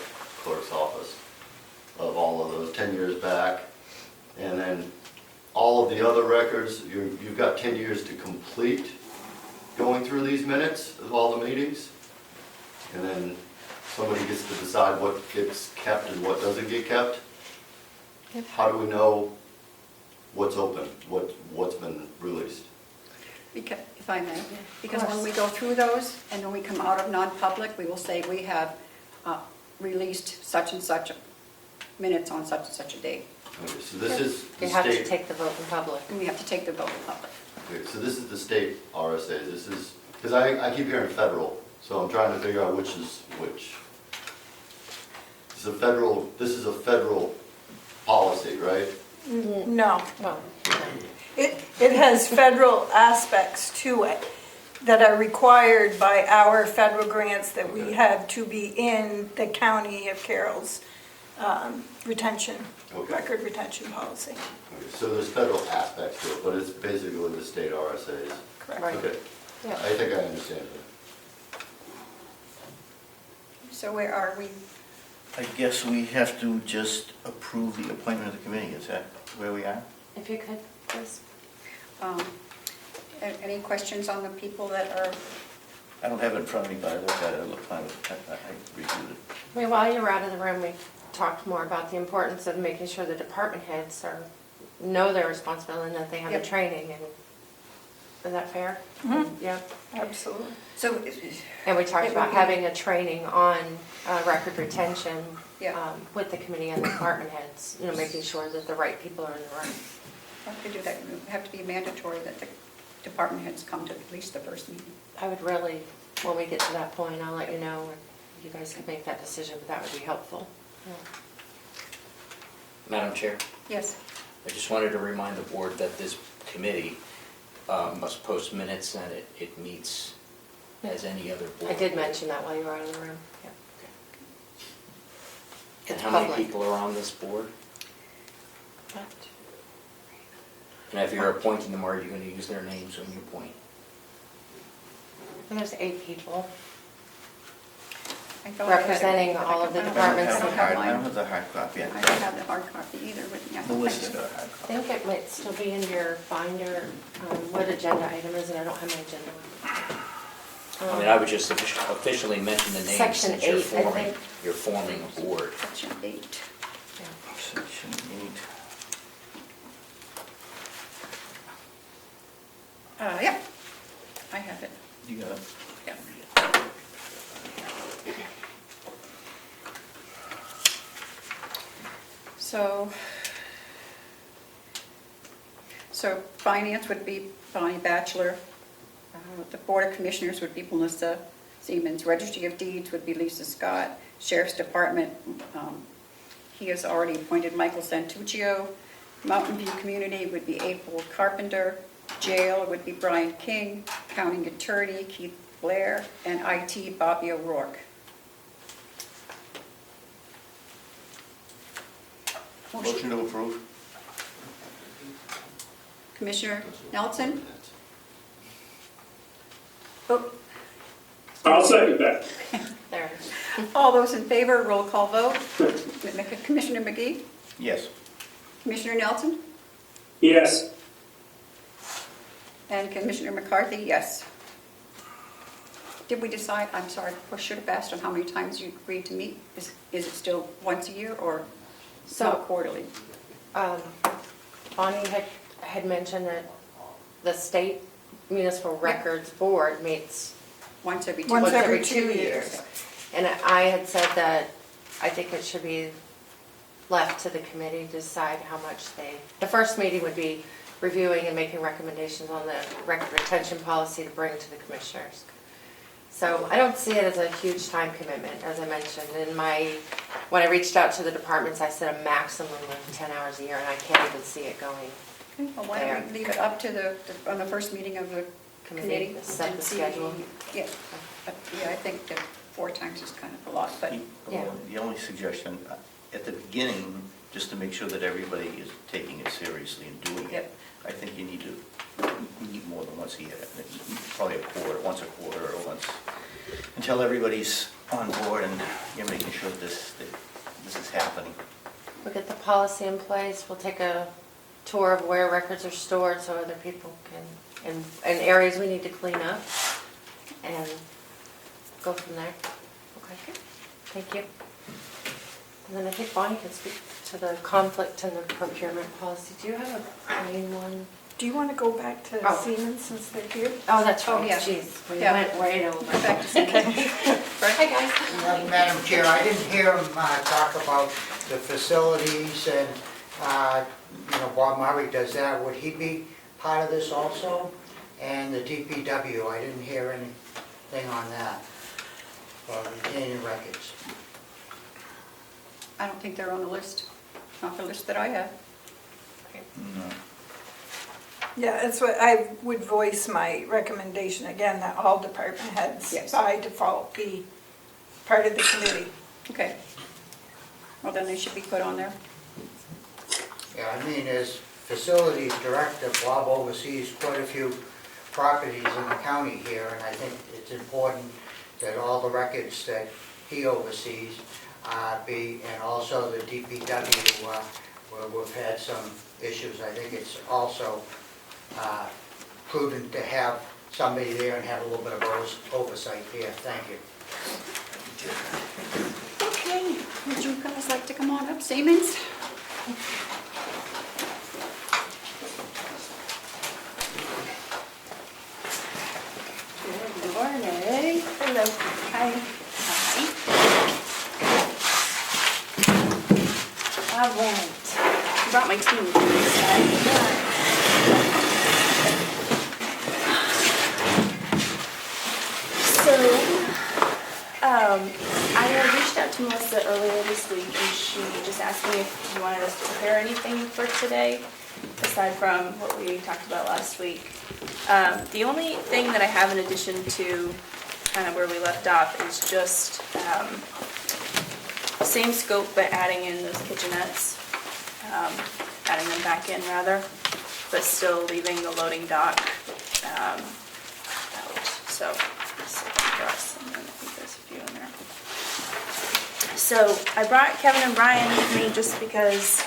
clerk's office of all of those 10 years back. And then all of the other records, you've got 10 years to complete going through these minutes of all the meetings. And then somebody gets to decide what gets kept and what doesn't get kept. Yep. How do we know what's open, what's been released? Because, if I may, because when we go through those and when we come out of non-public, we will say we have released such and such minutes on such and such a date. Okay, so this is the You have to state, take the vote in public. And we have to take the vote in public. okay, so this is the state RSA, this is, because I keep hearing federal, so I'm trying to figure out which is which. This is a federal policy, right? No. Well, It has federal aspects to it that are required by our federal grants that we have to be in the county of Carroll's retention, record retention policy. Okay, so there's federal aspects to it, but it's basically the state RSAs. Correct. Right. Okay, Yeah. I think I understand it. So where are we? I guess we have to just approve the appointment of the committee. Is that where we are? If you could, please. Any questions on the people that are, I don't have it in front of me, but I looked at it. It looked fine. I reviewed it. I mean, while you were out of the room, we talked more about the importance of making sure the department heads know their responsibility and that they have the Yep. training. And is that fair? Yeah. Absolutely. so, And we talked It about would be- having a training on record retention Yeah. with the committee and the department heads, making sure that the right people are in the room. have to do that, it would have to be mandatory that the department heads come to at least the first meeting. I would really, when we get to that point, I'll let you know, or you guys can make that decision, but that would be helpful. Yeah. Madam Chair, Yes, I just wanted to remind the board that this committee must post minutes and it meets as any other board. I did mention that while you were out of the room. Yeah. And It's how many public. people are on this board? And if you're appointing them, are you going to use their names when you appoint? There's 8 people I thought I had it, representing but all of the I don't departments. I have don't have mine. the hard copy. I don't have the hard copy either with me. Melissa's got a hard I copy. think it might still be in your binder, what agenda item is it? I don't have my agenda with me. I mean, I would just officially mention the names Section since you're 8, I forming, think. you're forming a board. Section 8. Section 8. Yeah, I have it. You got it? Yeah. So finance would be Bonnie Batchelor. The Board of Commissioners would be Melissa Siemens. Registry of Deeds would be Lisa Scott. Sheriff's Department, he has already appointed Michael Santuccio. Mountain View Community would be April Carpenter. Jail would be Brian King. County Attorney Keith Blair. And IT Bobby O'Rourke. Motion to approve? Commissioner Nelson? Oh, I'll second that. There. all those in favor, roll call vote. Commissioner McGee? Yes. Commissioner Nelson? Yes. And Commissioner McCarthy, yes. Did we decide, I'm sorry, I should have asked on how many times you agreed to meet? Is it still once a year or not quarterly? Bonnie had mentioned that the State Municipal Records Board meets Once every 2 Once years? every 2 2 years. years. And I had said that I think it should be left to the committee to decide how much the first meeting would be reviewing and making recommendations on the record retention policy to bring to the commissioners. So I don't see it as a huge time commitment, as I mentioned. When I reached out to the departments, I said a maximum of 10 hours a year, and I can't even see it going. Okay, well, why don't we leave it up to on the first meeting of the committee? To set and the see- schedule. Yeah, yeah, I think that 4 times is kind of a lot, but Yeah. The only suggestion, at the beginning, just to make sure that everybody is taking it seriously and doing it, Yep. I think you need to meet more than once a year, probably once a quarter or once, until everybody's on board and you're making sure that this is happening. We'll get the policy in place, we'll take a tour of where records are stored so other people can, and areas we need to clean up, and go from there. Okay, thank you. And then I think Bonnie can speak to the conflict and the procurement policy. Do you have a plain one? Do you want to go back to Oh. Siemens since they're here? Oh, that's right, yeah. jeez, we Yeah. went right over. go back to Siemens. Hi, guys. Madam Chair, I didn't hear him talk about the facilities and, Bob Murray does that. Would he be part of this also? And the DPW, I didn't hear anything on that, for retaining records. I don't think they're on the list, not the list that I have. No. Yeah, that's what, I would voice my recommendation again, that all department heads Yes. by default be part of the committee. Okay. Well, then they should be put on there. Yeah, I mean, as facilities director, Bob oversees quite a few properties in the county here, and I think it's important that all the records that he oversees be, and also the DPW, where we've had some issues. I think it's also prudent to have somebody there and have a little bit of oversight there. Thank you. Okay, would you guys like to come on up, Siemens? Good morning. Hello. Hi. Hi. All right. Brought my team with me. I reached out to Melissa earlier this week, and she just asked me if you wanted us to prepare anything for today, aside from what we talked about last week. The only thing that I have in addition to kind of where we left off is just same scope, but adding in those kitchenettes, adding them back in rather, but still leaving the loading dock out. So for us, and then I think there's a few in there. So I brought Kevin and Brian with me just because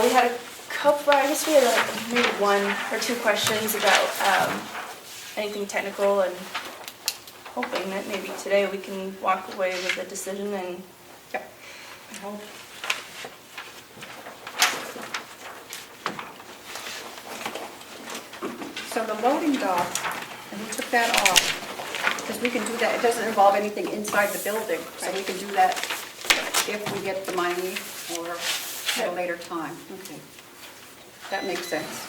we had a couple, I guess we had like maybe 1 or 2 questions about anything technical, and hoping that maybe today we can walk away with a decision. And Yep. I hope. So the loading dock, and we took that off, because we can do that, it doesn't involve anything inside the building, so we can do that if we get the money or at a later time. Okay. That makes sense.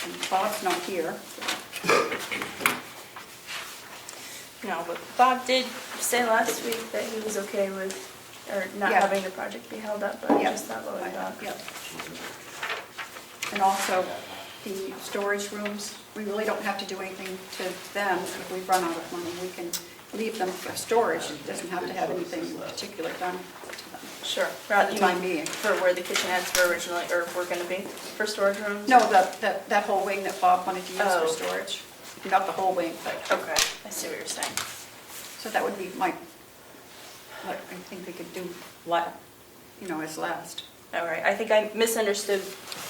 And Bob's not here. no, but Bob did say last week that he was okay with, or not Yeah. having the project be held up, but Yeah. just that loading dock. Yep. And also, the storage rooms, we really don't have to do anything to them if we run out of money. We can leave them for storage. It doesn't have to have anything in particular done to them. Sure. For the You time mean being. for where the kitchenettes were originally, or were gonna be, for storage rooms? No, that whole wing that Bob wanted to use for Oh. storage. Not the whole wing, but, Okay, I see what you're saying. so that would be what I think we could do, as last. All right, I think I misunderstood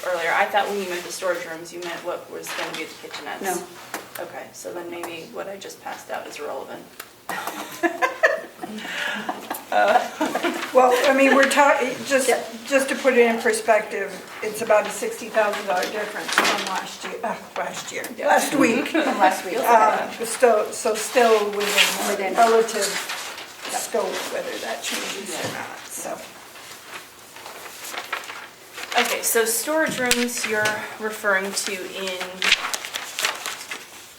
earlier. I thought when you meant the storage rooms, you meant what was gonna be the kitchenettes. No. Okay, so then maybe what I just passed out is irrelevant. Well, I mean, we're talking, just to put it in perspective, it's about a $60,000 difference from last week. From last week. Still within Within. relative scope, whether that changes or not, so. Okay, so storage rooms you're referring to in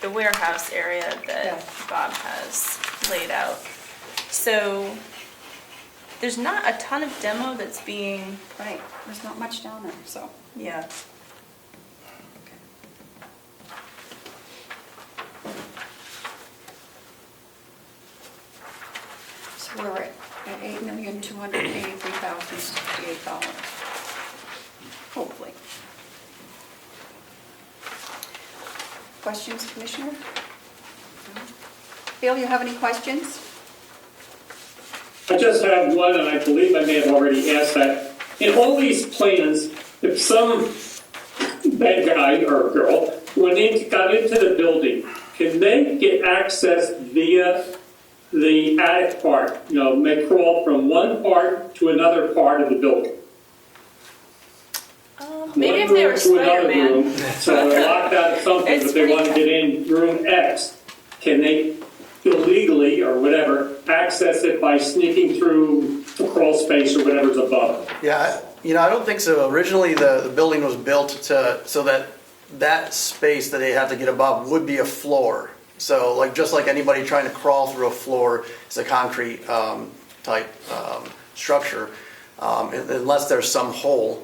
the warehouse area Yeah. that Bob has laid out. So there's not a ton of demo that's being, Right, there's not much down there, so. yeah. So we're at $8,283,068, hopefully. Questions, Commissioner? No? Bill, you have any questions? I just have one, and I believe I may have already asked that. In all these plans, if some bad guy or girl got into the building, can they get access via the attic part? May crawl from one part to another part of the building. Maybe if One they room were to another room, Spider-Man. so they're locked out of something, It's but they want to pretty get in room X. Can they illegally or whatever access it by sneaking through the crawl space or whatever's above? Yeah, I don't think so. Originally, the building was built so that space that they have to get above would be a floor. So just like anybody trying to crawl through a floor, it's a concrete type structure. Unless there's some hole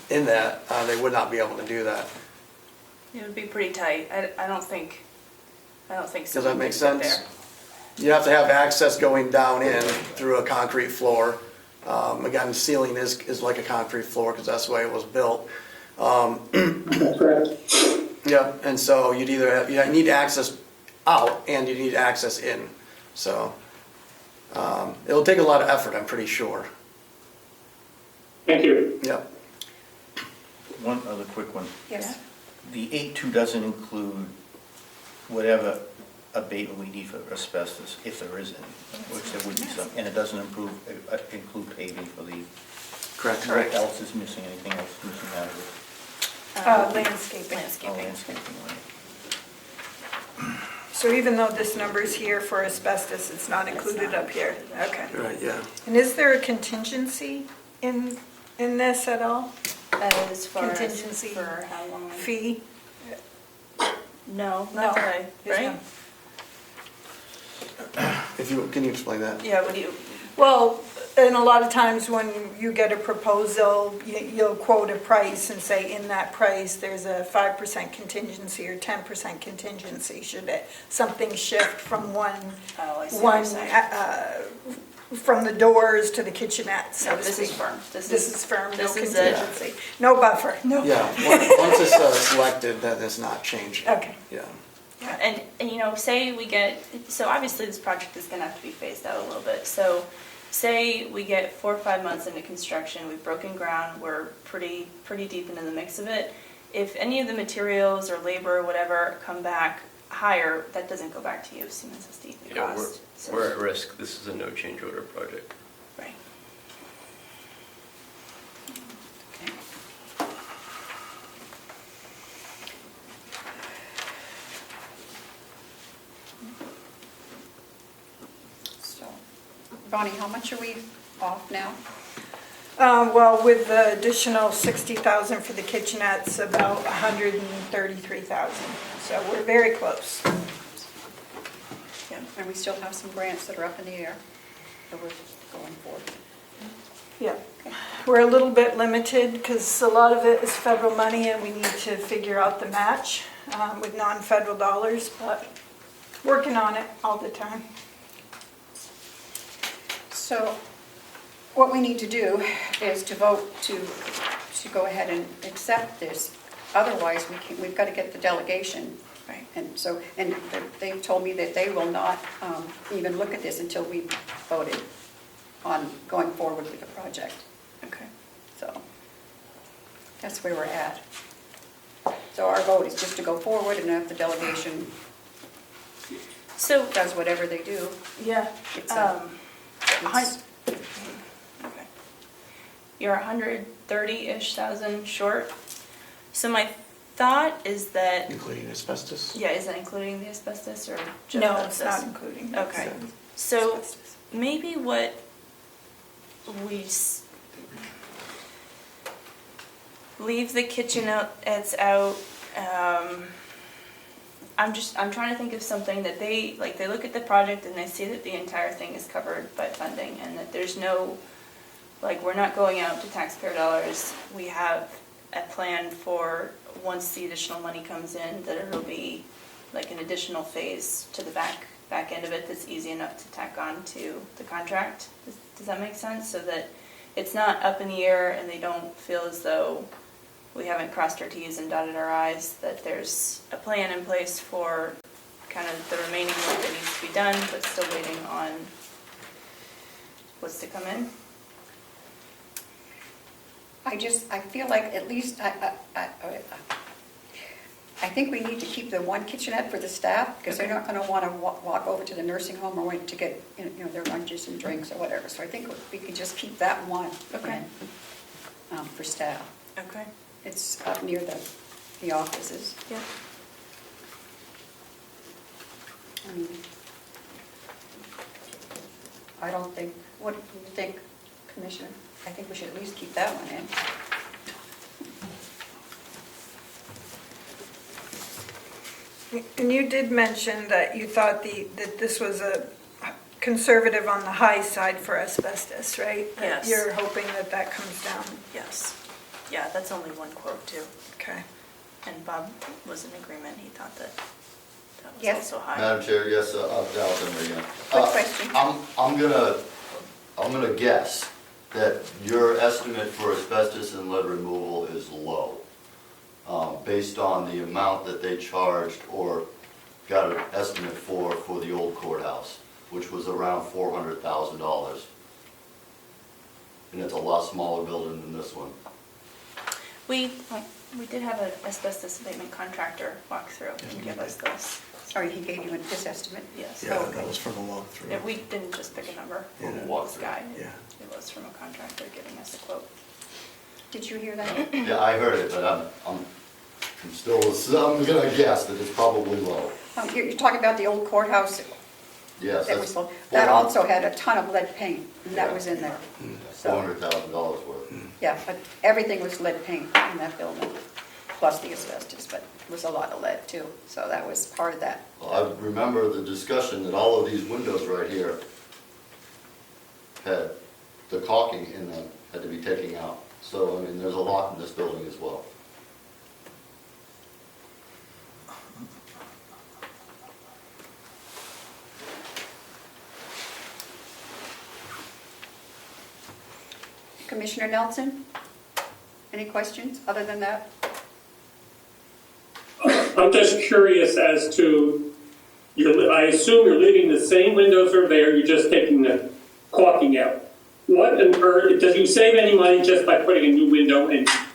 in that, they would not be able to do that. It would be pretty tight. I don't think Does that someone make could get sense? there. You have to have access going down in through a concrete floor. Again, the ceiling is like a concrete floor because that's the way it was built. Correct. Yeah, and so you need access out and you need access in. So it'll take a lot of effort, I'm pretty sure. Thank you. Yep. One other quick one. Yes. The 8.2 doesn't include whatever abatement we need for asbestos, if there is any, which there would be some, and it doesn't include paving for the. Correct. What else is missing, anything else missing out of it? Landscaping. Oh, Landscaping. landscaping, right. So even though this number's here for asbestos, it's not included up here? Okay. Right, yeah. And is there a contingency in this at all? As far as Contingency. for how long? Fee? No, No, not that there's right? Can you explain that? Yeah, what do you, Well, and a lot of times when you get a proposal, you'll quote a price and say in that price, there's a 5% contingency or 10% contingency. Should something shift from one oh, I see what you're saying. from the doors to the kitchenette, so No, to this is speak. firm. This is firm, no this is it. contingency, no buffer, no. Yeah, once it's selected, that is not changing. Okay. Yeah. Yeah, and you know, say we get, so obviously this project is gonna have to be phased out a little bit, so say we get 4 or 5 months into construction, we've broken ground, we're pretty deep into the mix of it. If any of the materials or labor or whatever come back higher, that doesn't go back to you, Siemens has to eat the Yeah, cost. So- we're at risk. This is a no change order project. Right. Okay. So, Bonnie, how much are we off now? Well, with the additional 60,000 for the kitchenettes, about 133,000, so we're very close. Yeah, and we still have some grants that are up in the air that we're going for. Yeah, we're a little bit limited because a lot of it is federal money and we need to figure out the match with non-federal dollars, but working on it all the time. So what we need to do is to vote to go ahead and accept this. Otherwise, we've got to get the delegation. Right. And so, and they've told me that they will not even look at this until we've voted on going forward with the project. Okay. So that's where we're at. So our vote is just to go forward, and if the delegation So, does whatever they do, yeah, it's hun- okay. You're 130-ish thousand short. So my thought is that, Including asbestos? yeah, is that including the asbestos or just No, it's asbestos? not including. Okay, so maybe what we leave the kitchenettes out. I'm trying to think of something that they look at the project and they see that the entire thing is covered by funding and that there's no, we're not going out to taxpayer dollars. We have a plan for once the additional money comes in, that it'll be like an additional phase to the back end of it that's easy enough to tack on to the contract. Does that make sense? So that it's not up in the air and they don't feel as though we haven't crossed our T's and dotted our I's, that there's a plan in place for kind of the remaining work that needs to be done, but still waiting on what's to come in. I feel like at least, I think we need to keep the one kitchenette for the staff, because they're not going to want to walk over to the nursing home or wait to get, their lunches and drinks or whatever. So I think we could just keep that one Okay. For staff. Okay. It's up near the offices. Yeah. I don't think, what do you think, Commissioner? I think we should at least keep that one in. And you did mention that you thought that this was a conservative on the high side for asbestos, right? That Yes. You're hoping that comes down. Yes. Yeah, that's only one quote too. Okay. And Bob was in agreement. He thought that was Yes. also high. Madam Chair, yes, Allison again. Quick question. I'm gonna guess that your estimate for asbestos and lead removal is low, based on the amount that they charged or got an estimate for the old courthouse, which was around $400,000. And it's a lot smaller building than this one. We did have an asbestos abatement contractor walk through and give us this. Sorry, he gave you this estimate? Yes. Yeah, that was from a walkthrough. Yeah, we didn't just pick a number Yeah. from this guy. Yeah. It was from a contractor giving us a quote. Did you hear that? Yeah, I heard it, but I'm gonna guess that it's probably low. You're talking about the old courthouse Yes, that was, that's that also had a ton of lead paint, and that was in there. So, $400,000 worth. yeah, but everything was lead paint in that building, plus the asbestos, but it was a lot of lead too, so that was part of that. Well, I remember the discussion that all of these windows right here had the caulking in them, had to be taken out. So, I mean, there's a lot in this building as well. Commissioner Nelson? Any questions other than that? I'm just curious as to, I assume you're leaving the same windows are there, you're just taking the caulking out. What on earth, does you save any money just by putting a new window in? I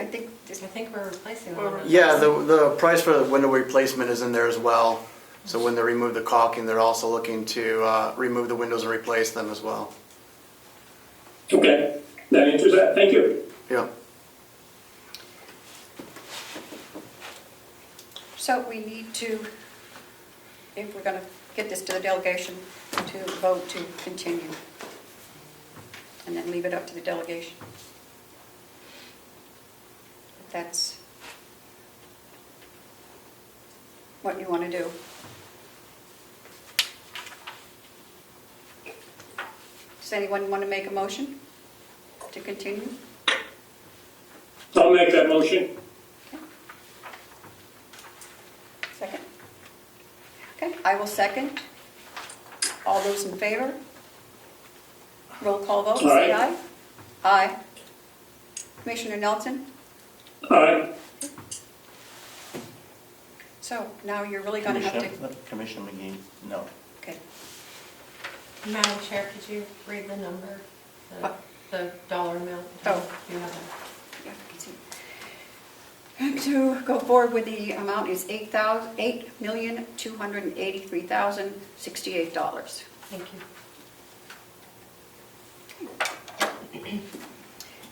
think I think we're replacing the windows. Yeah, the price for the window replacement is in there as well. So when they remove the caulking, they're also looking to remove the windows and replace them as well. Okay, that answers that, thank you. Yeah. so. We need to, if we're going to get this to the delegation, to vote to continue. And then leave it up to the delegation. If that's what you want to do. Does anyone want to make a motion to continue? I'll make that motion. Second? Okay, I will second. All those in favor? Roll call vote, say aye. Aye. Commissioner Nelson? Aye. So now you're really going to have to, Commissioner McGee, no. okay. Madam Chair, could you read the number, the dollar amount? Oh. Do you have Yeah, I can see. And to go forward with the amount is $8,283,068. Thank you.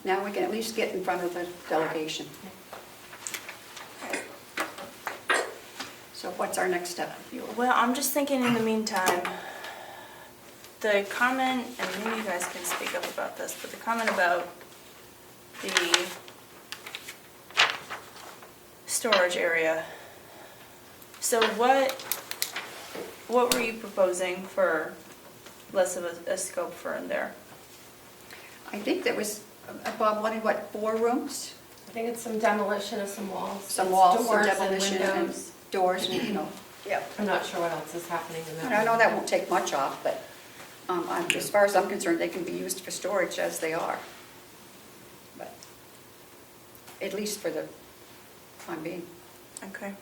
Now we can at least get in front of the delegation. So what's our next step? Well, I'm just thinking in the meantime, the comment, and maybe you guys can speak up about this, but the comment about the storage area. So what were you proposing for less of a scope for in there? I think that was, Bob wanted what, 4 rooms? I think it's some demolition of some walls. Some It's walls, some doors and demolition, and windows. doors, and, yeah. I'm not sure what else is happening in that. And I know that won't take much off, but as far as I'm concerned, they can be used for storage as they are. But at least for the time being. Okay.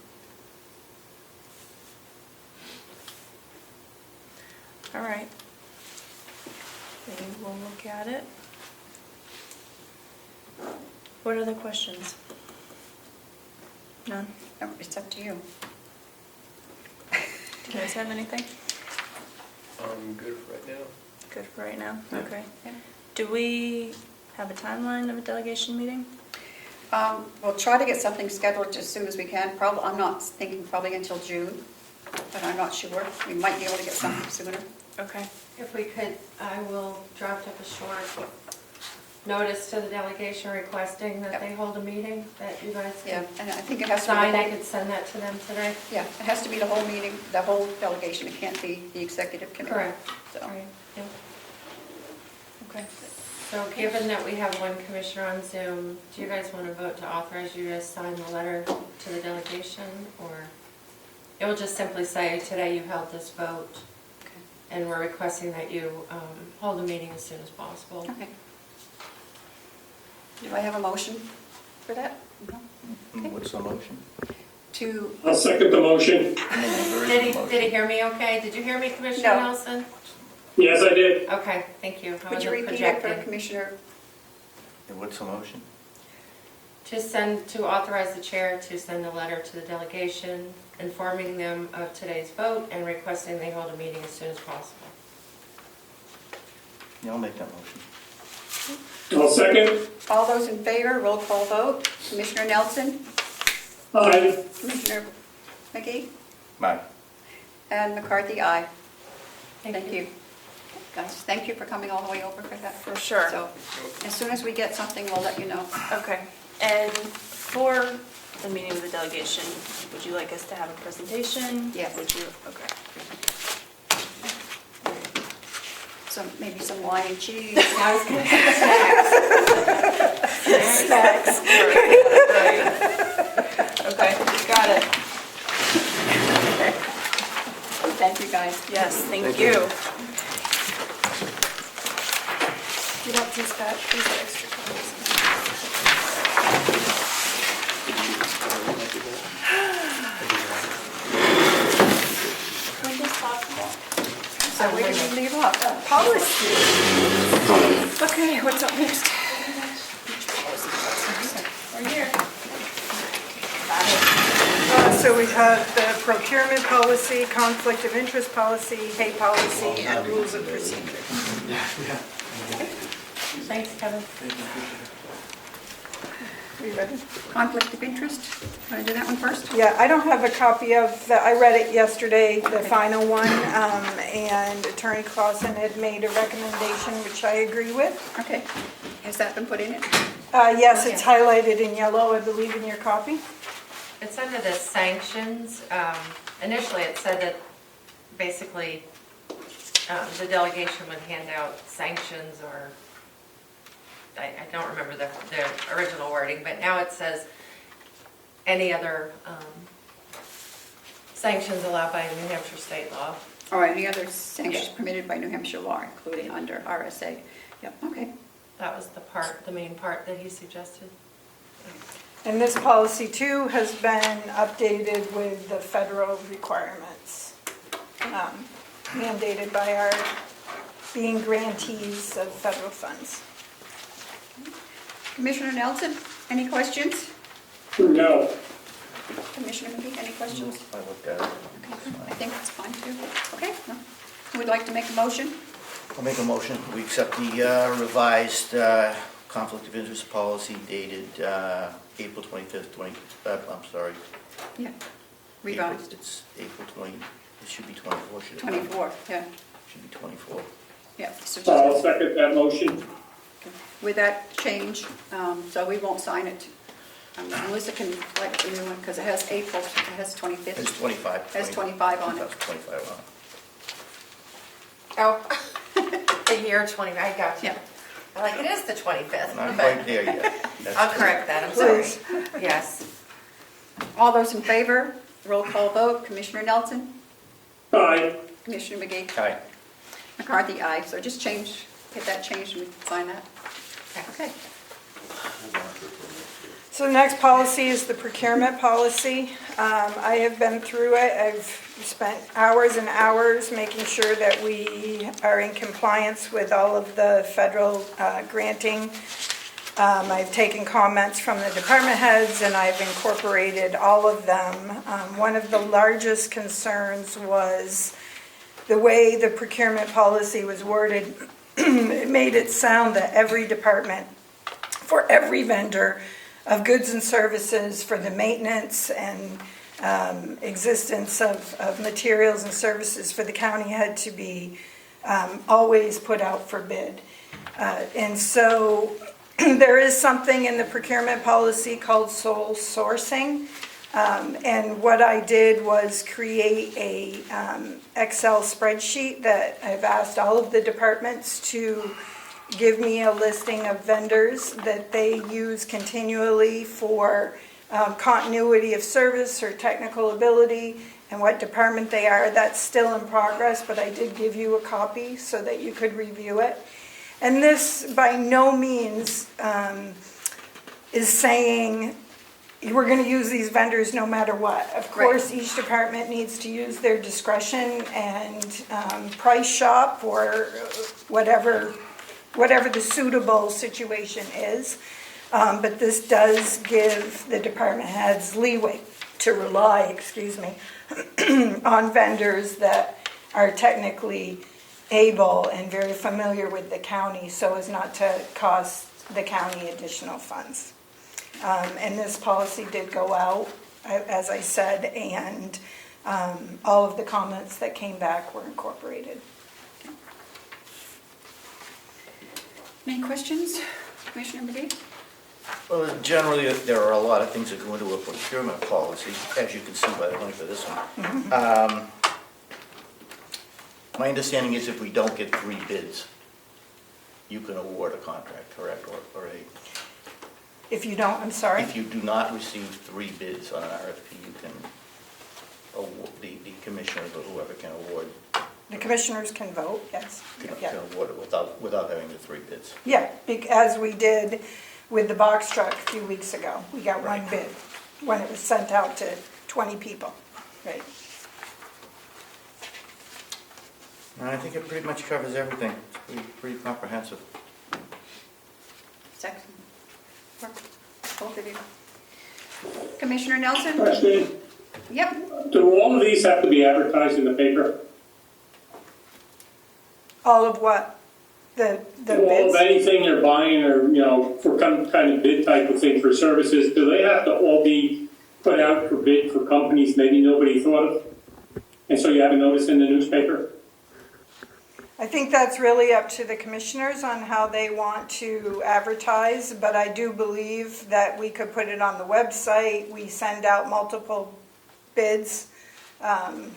All right. Maybe we'll look at it. What other questions? None? No, it's up to you. Do you guys have anything? I'm good for right now. Good for right now? Yeah. Okay. Yeah. Do we have a timeline of a delegation meeting? We'll try to get something scheduled as soon as we can. Probably, I'm not thinking probably until June, but I'm not sure. We might be able to get something sooner. Okay. If we could, I will draft up a short notice to the delegation requesting that they hold a meeting, that you guys Yeah, can and I think it has to be sign. the I whole, could send that to them today. yeah, it has to be the whole meeting, the whole delegation. It can't be the executive committee. Correct. So, Right, yeah. Okay. So given that we have one commissioner on Zoom, do you guys want to vote to authorize you to sign the letter to the delegation? Or it will just simply say, today you held this vote, okay. and we're requesting that you hold a meeting as soon as possible. Okay. Do I have a motion for that? No? Okay. What's the motion? To, I'll second the motion. Did he hear me okay? Did you hear me, Commissioner No. Nelson? Yes, I did. Okay, thank you. I would you wasn't repeat it for projecting. Commissioner? And what's the motion? To authorize the chair to send a letter to the delegation informing them of today's vote and requesting they hold a meeting as soon as possible. Yeah, I'll make that motion. I'll second. All those in favor, roll call vote. Commissioner Nelson? Aye. Commissioner McGee? Aye. And McCarthy, aye. Thank you. Guys, thank you for coming all the way over for that. For sure. So as soon as we get something, we'll let you know. Okay. And for the meeting with the delegation, would you like us to have a presentation? Yes. Would you? Okay. Maybe some wine and cheese. I was going to say snacks. Snacks. Right. Okay, got it. Thank you, guys. Yes, thank you. You don't just got these extra copies. When does possible? So we can leave off. Policy. Okay, what's up next? We're here. So we have the procurement policy, conflict of interest policy, pay policy, and rules of procedure. Thanks, Kevin. Are you ready? Conflict of interest? Want to do that one first? Yeah, I don't have a copy of, I read it yesterday, the final one, and Attorney Clausen had made a recommendation, which I agree with. Okay. Has that been put in it? Yes, it's highlighted in yellow, I believe, in your copy. It's under the sanctions. Initially, it said that basically the delegation would hand out sanctions or, I don't remember the original wording, but now it says any other sanctions allowed by New Hampshire state law. All right, any other sanctions permitted by New Hampshire law, including under RSA? Yep, okay. That was the main part that he suggested. And this policy too has been updated with the federal requirements mandated by our being grantees of federal funds. Commissioner Nelson, any questions? No. Commissioner McGee, any questions? I looked at it. Okay, I think it's fine too. Okay, no. Who would like to make a motion? I'll make a motion. We accept the revised conflict of interest policy dated April 25th, I'm sorry. Yeah, revised. It's April 20, it should be 24, should it? 24, yeah, Should be 24. yeah. So I'll just second that motion. with that change, so we won't sign it. Melissa can write the new one because it has April, it has 25th. It's 25. It has 25 on it. That's 25 on it. Oh, the year 20, I got you. Yeah. I'm like, it is the 25th. Not but quite there yet. That's I'll correct that, I'm sorry. Please. Yes. All those in favor, roll call vote. Commissioner Nelson? Aye. Commissioner McGee? Aye. McCarthy, aye. So just change, get that changed and we can sign that. Okay. So the next policy is the procurement policy. I have been through it. I've spent hours and hours making sure that we are in compliance with all of the federal granting. I've taken comments from the department heads and I've incorporated all of them. One of the largest concerns was the way the procurement policy was worded. It made it sound that every department, for every vendor of goods and services, for the maintenance and existence of materials and services for the county had to be always put out for bid. And so there is something in the procurement policy called sole sourcing. And what I did was create a Excel spreadsheet that I've asked all of the departments to give me a listing of vendors that they use continually for continuity of service or technical ability and what department they are. That's still in progress, but I did give you a copy so that you could review it. And this by no means is saying we're going to use these vendors no matter what. Of course, each department needs to use their discretion and price shop or whatever the suitable situation is. But this does give the department heads leeway to rely, on vendors that are technically able and very familiar with the county so as not to cost the county additional funds. And this policy did go out, as I said, and all of the comments that came back were incorporated. Any questions, Commissioner McGee? Well, generally, there are a lot of things that go into a procurement policy, as you can see by the length of this one. My understanding is if we don't get 3 bids, you can award a contract, correct, or a... If you don't, I'm sorry? If you do not receive 3 bids on an RFP, you can award, the commissioner or whoever can award The commissioners can vote, yes. Yeah. Without having the 3 bids. Yeah, as we did with the box truck a few weeks ago. We got one bid when it was sent out to 20 people, right? And I think it pretty much covers everything. It's pretty comprehensive. Second. Both of you. Commissioner Nelson? Question, Yep. do all of these have to be advertised in the paper? All of what? The All of bids? anything they're buying or, for some kind of bid type of thing for services, do they have to all be put out for bid for companies maybe nobody thought of? And so you have a notice in the newspaper? I think that's really up to the commissioners on how they want to advertise, but I do believe that we could put it on the website. We send out multiple bids, and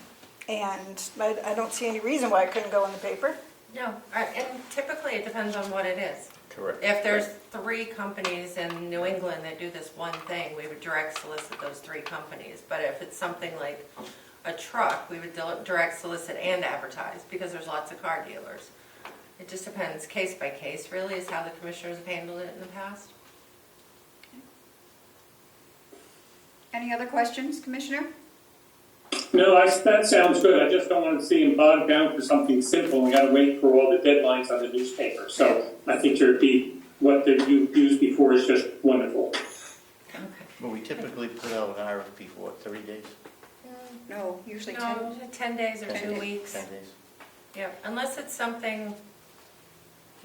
I don't see any reason why it couldn't go in the paper. No, and typically it depends on what it is. Correct. If there's 3 companies in New England that do this one thing, we would direct solicit those 3 companies. But if it's something like a truck, we would direct solicit and advertise, because there's lots of car dealers. It just depends, case by case, really, is how the commissioners have handled it in the past. Any other questions, Commissioner? No, that sounds good. I just don't want to see them bogged down for something simple. We got to wait for all the deadlines on the newspaper. So I think what you've used before is just wonderful. Okay. Well, we typically put out an RFP for 30 days? No, usually 10. No, 10 days or 2 weeks. 10 days. Yeah, unless it's something,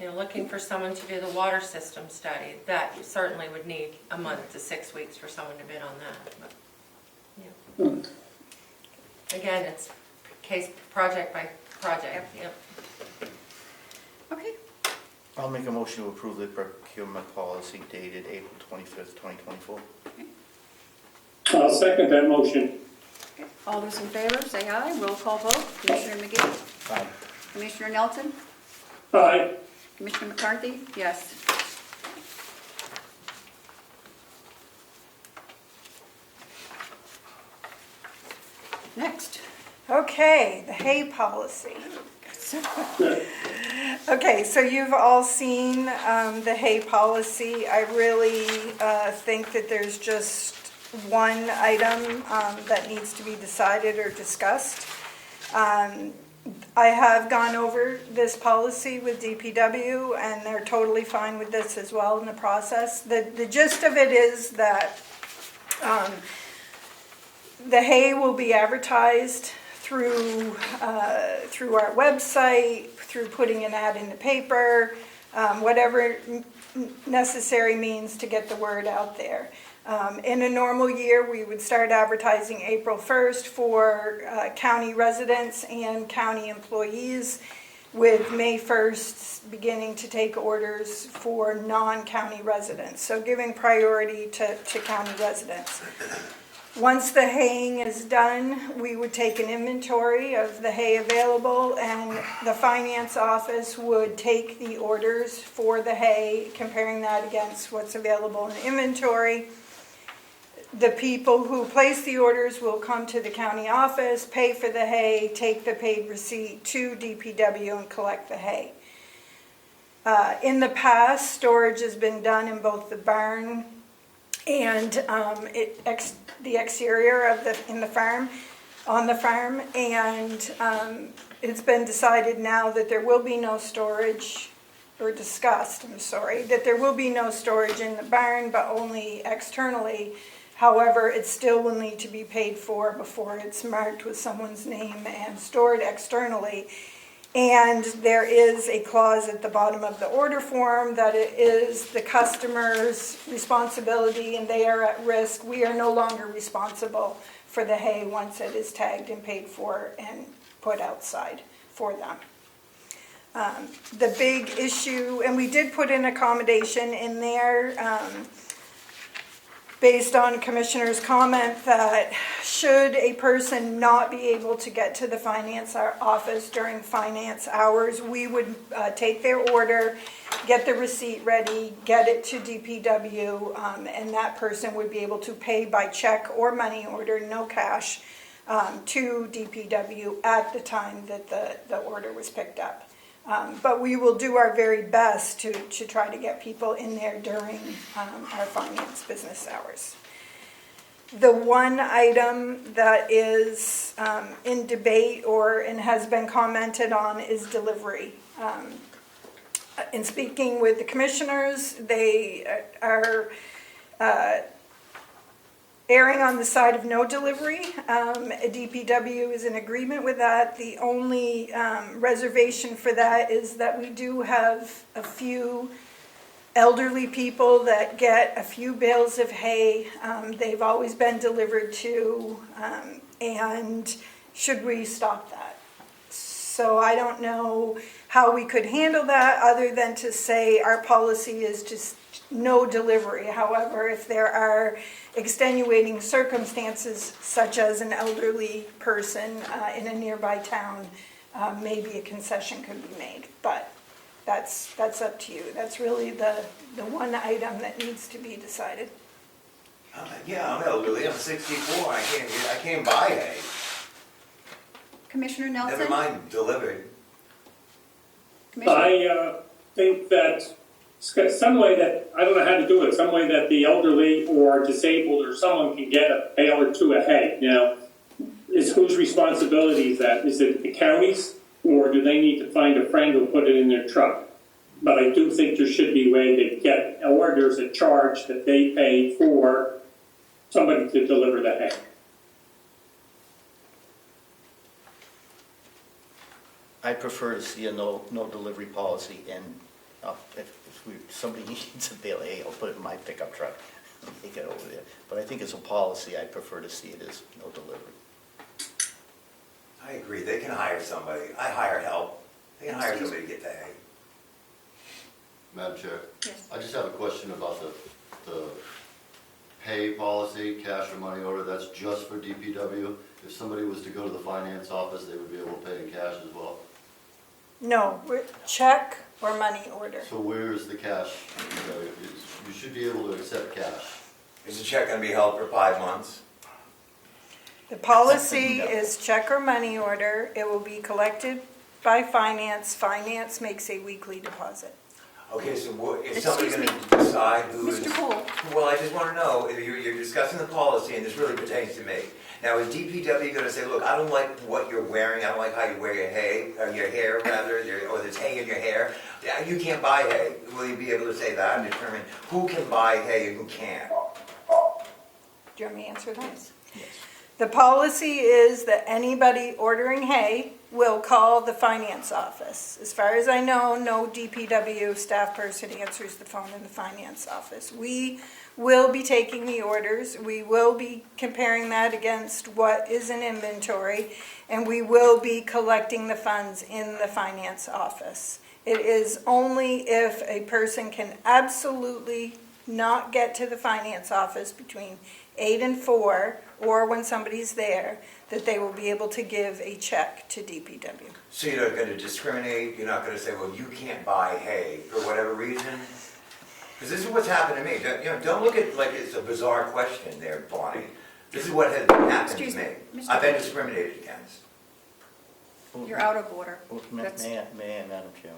looking for someone to do the water system study, that you certainly would need a month to 6 weeks for someone to bid on that. But, again, it's project by project. Yep. Okay. I'll make a motion to approve the procurement policy dated April 25th, 2024. I'll second that motion. Okay. All those in favor, say aye. Roll call vote. Commissioner McGee? Aye. Commissioner Nelson? Aye. Commissioner McCarthy? Yes. Next. Okay, the hay policy. Okay, so you've all seen the hay policy. I really think that there's just one item that needs to be decided or discussed. I have gone over this policy with DPW, and they're totally fine with this as well in the process. The gist of it is that the hay will be advertised through our website, through putting an ad in the paper, whatever necessary means to get the word out there. In a normal year, we would start advertising April 1st for county residents and county employees, with May 1st beginning to take orders for non-county residents, so giving priority to county residents. Once the haying is done, we would take an inventory of the hay available, and the finance office would take the orders for the hay, comparing that against what's available in inventory. The people who place the orders will come to the county office, pay for the hay, take the paid receipt to DPW, and collect the hay. In the past, storage has been done in both the barn and the exterior on the farm, and it's been decided now that there will be no storage, or discussed, that there will be no storage in the barn, but only externally. However, it still will need to be paid for before it's marked with someone's name and stored externally. And there is a clause at the bottom of the order form that it is the customer's responsibility and they are at risk. We are no longer responsible for the hay once it is tagged and paid for and put outside for them. The big issue, and we did put an accommodation in there, based on Commissioner's comment, that should a person not be able to get to the finance office during finance hours, we would take their order, get the receipt ready, get it to DPW, and that person would be able to pay by check or money order, no cash, to DPW at the time that the order was picked up. But we will do our very best to try to get people in there during our finance business hours. The one item that is in debate and has been commented on is delivery. In speaking with the commissioners, they are erring on the side of no delivery. DPW is in agreement with that. The only reservation for that is that we do have a few elderly people that get a few bales of hay. They've always been delivered to, and should we stop that? So I don't know how we could handle that other than to say our policy is just no delivery. However, if there are extenuating circumstances such as an elderly person in a nearby town, maybe a concession could be made. But that's up to you. That's really the one item that needs to be decided. Yeah, I'm elderly, I'm 64, I can't buy hay. Commissioner Nelson? Never mind delivered. Commissioner? I think that some way that, I don't know how to do it, some way that the elderly or disabled or someone can get a bale or two of hay. Now, is whose responsibility is that? Is it the county's, or do they need to find a friend who will put it in their truck? But I do think there should be a way to get, or there's a charge that they pay for somebody to deliver the hay. I prefer to see a no delivery policy, and if somebody needs a bale of hay, I'll put it in my pickup truck and take it over there. But I think as a policy, I prefer to see it as no delivery. I agree, they can hire somebody. I hire help. They can hire somebody to get the hay. Madam Chair? Yes. I just have a question about the pay policy, cash or money order. That's just for DPW. If somebody was to go to the finance office, they would be able to pay in cash as well. No, check or money order. So where's the cash? You should be able to accept cash. Is the check gonna be held for 5 months? The policy is check or money order. It will be collected by finance. Finance makes a weekly deposit. Okay, so is Excuse somebody me. gonna decide who's... Mr. Poole. Well, I just wanna know, if you're discussing the policy, and this really pertains to me. Now, is DPW gonna say, look, I don't like what you're wearing, I don't like how you wear your hay, or your hair rather, or there's hay in your hair. Yeah, you can't buy hay. Will you be able to say that and determine who can buy hay and who can't? Do you want me to answer that? Yes. The policy is that anybody ordering hay will call the finance office. As far as I know, no DPW staff person answers the phone in the finance office. We will be taking the orders. We will be comparing that against what is in inventory, and we will be collecting the funds in the finance office. It is only if a person can absolutely not get to the finance office between 8 and 4, or when somebody's there, that they will be able to give a check to DPW. So you're not gonna discriminate, you're not gonna say, well, you can't buy hay for whatever reason? Because this is what's happened to me. Don't look at it like it's a bizarre question there, Bonnie. This is what has happened Excuse to me. me, Mr. I've been discriminated against. You're out of order. May That's- I, Madam Chair?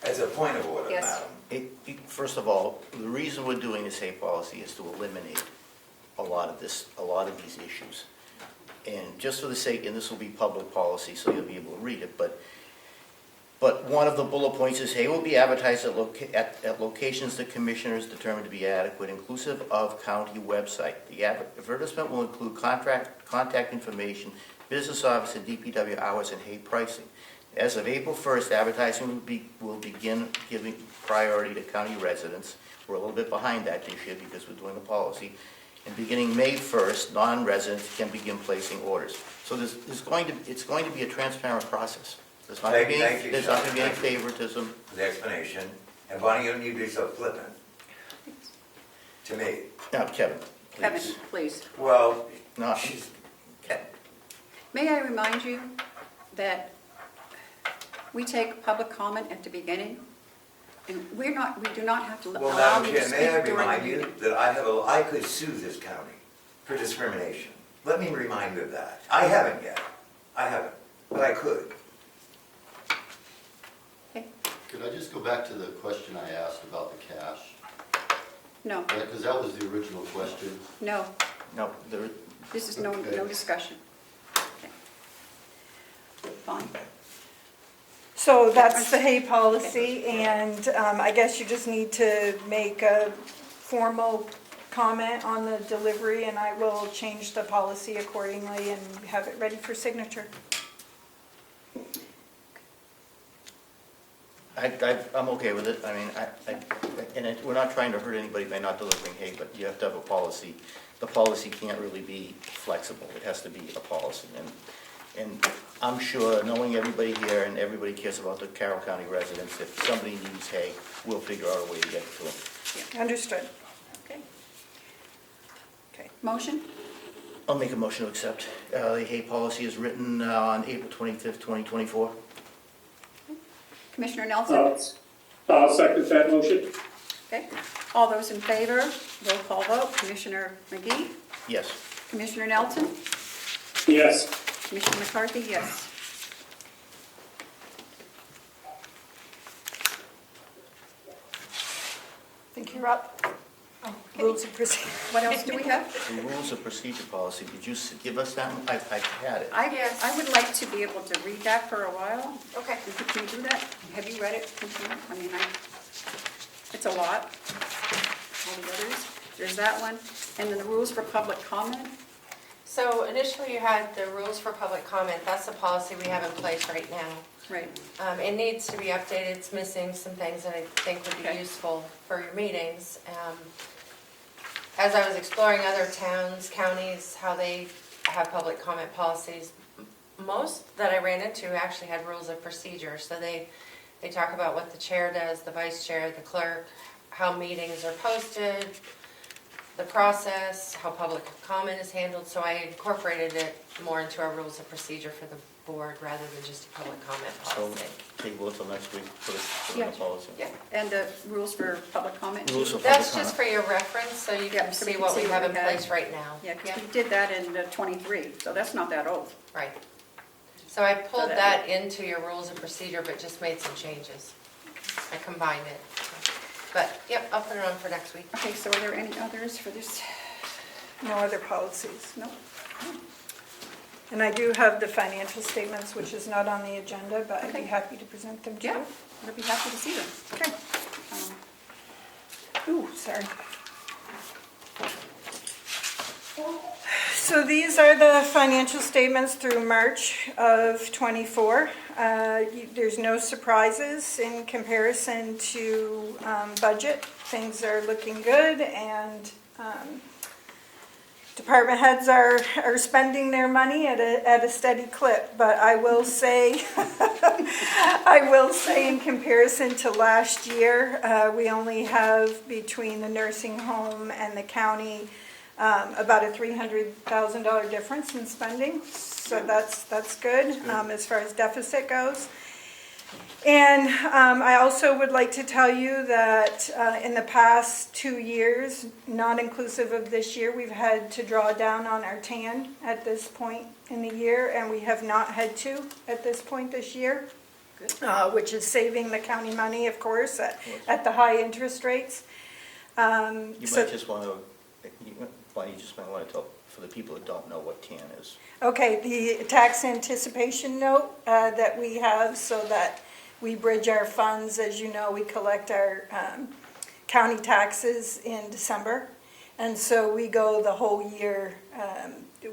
As a point of order, Yes. madam. First of all, the reason we're doing this hay policy is to eliminate a lot of these issues. And just for the sake, and this will be public policy, so you'll be able to read it, but one of the bullet points is hay will be advertised at locations the commissioners determine to be adequate, inclusive of county website. The advertisement will include contact information, business office and DPW hours, and hay pricing. As of April 1st, advertising will begin giving priority to county residents. We're a little bit behind that this year because we're doing a policy. And beginning May 1st, non-residents can begin placing orders. So it's going to be a transparent process. There's not going to be any favoritism. For the explanation. And Bonnie, you don't need to be so flippant. To me. Now, Kevin, please. Kevin, please. Well, No, May I remind you that we take public comment at the beginning, and we do not have to well, allow Madam you to Chair, speak may I during the remind meeting. you that I could sue this county for discrimination. let me remind you of that. I haven't yet. I haven't, but I could. Could I just go back to the question I asked about the cash? No, Because that was the original question. no, No, there, this is no discussion. Okay. Fine. So that's the hay policy, and I guess you just need to make a formal comment on the delivery, and I will change the policy accordingly and have it ready for signature. I'm okay with it. I mean, we're not trying to hurt anybody by not delivering hay, but you have to have a policy. The policy can't really be flexible. It has to be a policy. And I'm sure, knowing everybody here and everybody cares about the Carroll County residents, if somebody needs hay, we'll figure out a way to get it to them. Yeah, understood. Okay. Okay, motion? I'll make a motion to accept the hay policy as written on April 25th, 2024. Commissioner Nelson? I'll second that motion. Okay. All those in favor, roll call vote. Commissioner McGee? Yes. Commissioner Nelson? Yes. Commissioner McCarthy, yes. Think you're up. Rules of procedure. What else do we have? The rules of procedure policy, did you give us that? I've had it. I would like to be able to read that for a while. Okay. Can you do that? Have you read it? I mean, it's a lot. All the others. There's that one. And then the rules for public comment. So initially you had the rules for public comment. That's the policy we have in place right now. Right. It needs to be updated. It's missing some things that I think would be Okay. useful for your meetings. As I was exploring other towns, counties, how they have public comment policies, most that I ran into actually had rules of procedure. So they talk about what the chair does, the vice chair, the clerk, how meetings are posted, the process, how public comment is handled. So I incorporated it more into our rules of procedure for the board rather than just a public comment So policy. table it till next week for the Yeah. policy. Yeah. And the rules for public comment. Rules of public That's just comment. for your reference, so you Yeah, can so we see can what see we have what in we have. place right now. Yeah, because we did that in 23, so that's not that old. Right. So I pulled So that into your rules of procedure, but just made some changes. I combined it. But, yep, I'll put it on for next week. Okay, so are there any others for this? No other policies. No? And I do have the financial statements, which is not on the agenda, but I'd be Okay. happy to present them to Yeah, you. I'd be happy to see them. Okay. Ooh, sorry. So these are the financial statements through March of '24. There's no surprises in comparison to budget. Things are looking good, and department heads are spending their money at a steady clip. But I will say, in comparison to last year, we only have between the nursing home and the county about a $300,000 difference in spending. So that's good as far as deficit goes. And I also would like to tell you that in the past 2 years, not inclusive of this year, we've had to draw down on our TAN at this point in the year, and we have not had to at this point this year, which is saving the county money, of course, at the high interest rates. You might just want to, might want to tell, for the people that don't know what TAN is. Okay, the tax anticipation note that we have so that we bridge our funds. As you know, we collect our county taxes in December. And so we go the whole year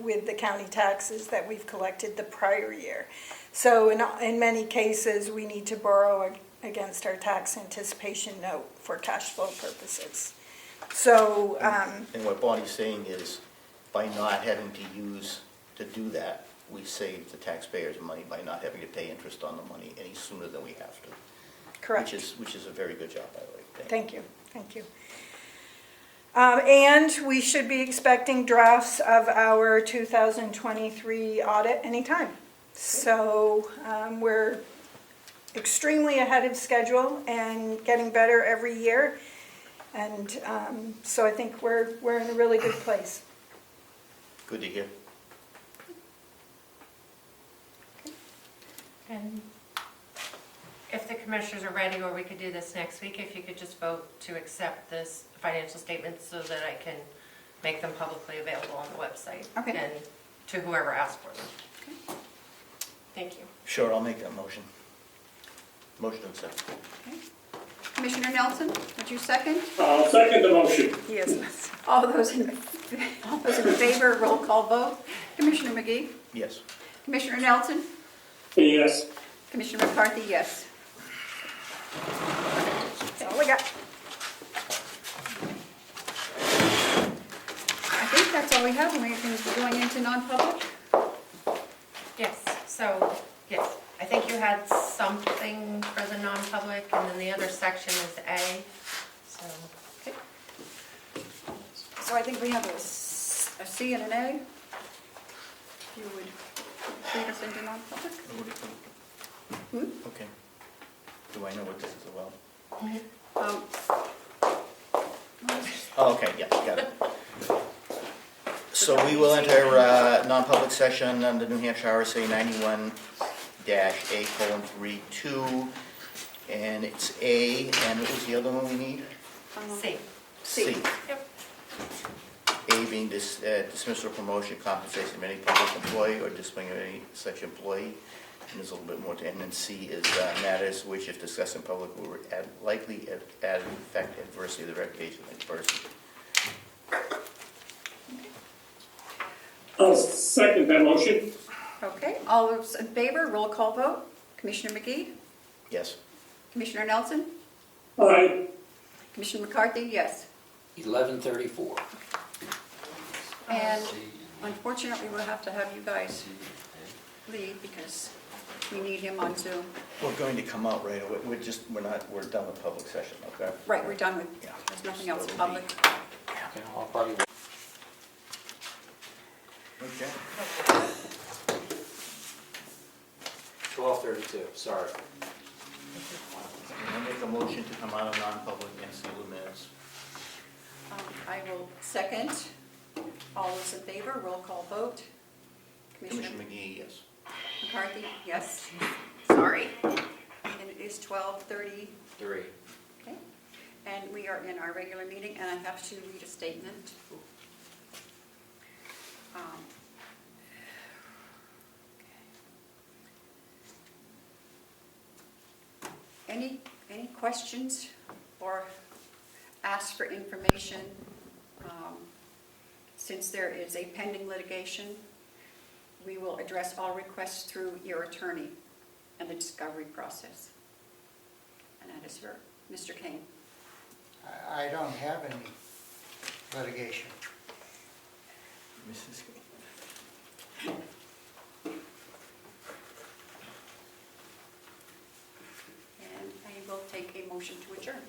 with the county taxes that we've collected the prior year. So in many cases, we need to borrow against our tax anticipation note for cash flow purposes. So, And what Bonnie's saying is, by not having to do that, we save the taxpayers money by not having to pay interest on the money any sooner than we have to. correct. Which is a very good job, by the way. Thank you, thank you. And we should be expecting drafts of our 2023 audit anytime. So we're extremely ahead of schedule and getting better every year. And so I think we're in a really good place. Good to hear. And if the commissioners are ready, or we could do this next week, if you could just vote to accept this financial statement so that I can make them publicly available on the website. Okay. And to whoever asked for them. Thank you. Sure, I'll make that motion. Motion to accept. Okay. Commissioner Nelson, would you second? I'll second the motion. Yes. All those in favor, roll call vote. Commissioner McGee? Yes. Commissioner Nelson? Yes. Commissioner McCarthy, yes. That's all we got. I think that's all we have. We're going into non-public. Yes, so, yes, I think you had something for the non-public, and then the other section is A, so. Okay. So I think we have a C and an A. If you would lead us into non-public. Okay. Do I know what this is about? Um, Oh, okay, yes, got it. So we will enter non-public session under New Hampshire RSA 91-A:32, and it's A, and what was the other one we need? C. C. Yep. A being dismissal, promotion, compensation of any public employee or discipline of any such employee. And there's a little bit more to, and then C is matters which, if discussed in public, will likely affect adversely the reputation of the person. I'll second that motion. Okay, all those in favor, roll call vote. Commissioner McGee? Yes. Commissioner Nelson? Aye. Commissioner McCarthy, yes. 11:34. And unfortunately, we'll have to have you guys leave because we need him on Zoom. We're going to come out right away. We're done with public session, okay? Right, we're done with, Yeah. there's nothing else public. Okay, I'll probably Okay. 12:32, sorry. I'll make a motion to come out of non-public and seal the minutes. I will second. All those in favor, roll call vote. Commissioner McGee, yes. McCarthy, yes. Sorry. And it is 12:33. Okay. And we are in our regular meeting, and I have to read a statement. Any questions or ask for information? Since there is a pending litigation, we will address all requests through your attorney and the discovery process. And that is for Mr. Kane. I don't have any litigation. Mrs. And I will take a motion to adjourn.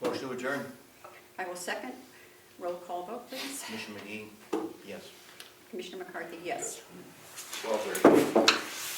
Motion to adjourn. I will second. Roll call vote, please. Commissioner McGee, yes. Commissioner McCarthy, yes. 12:30.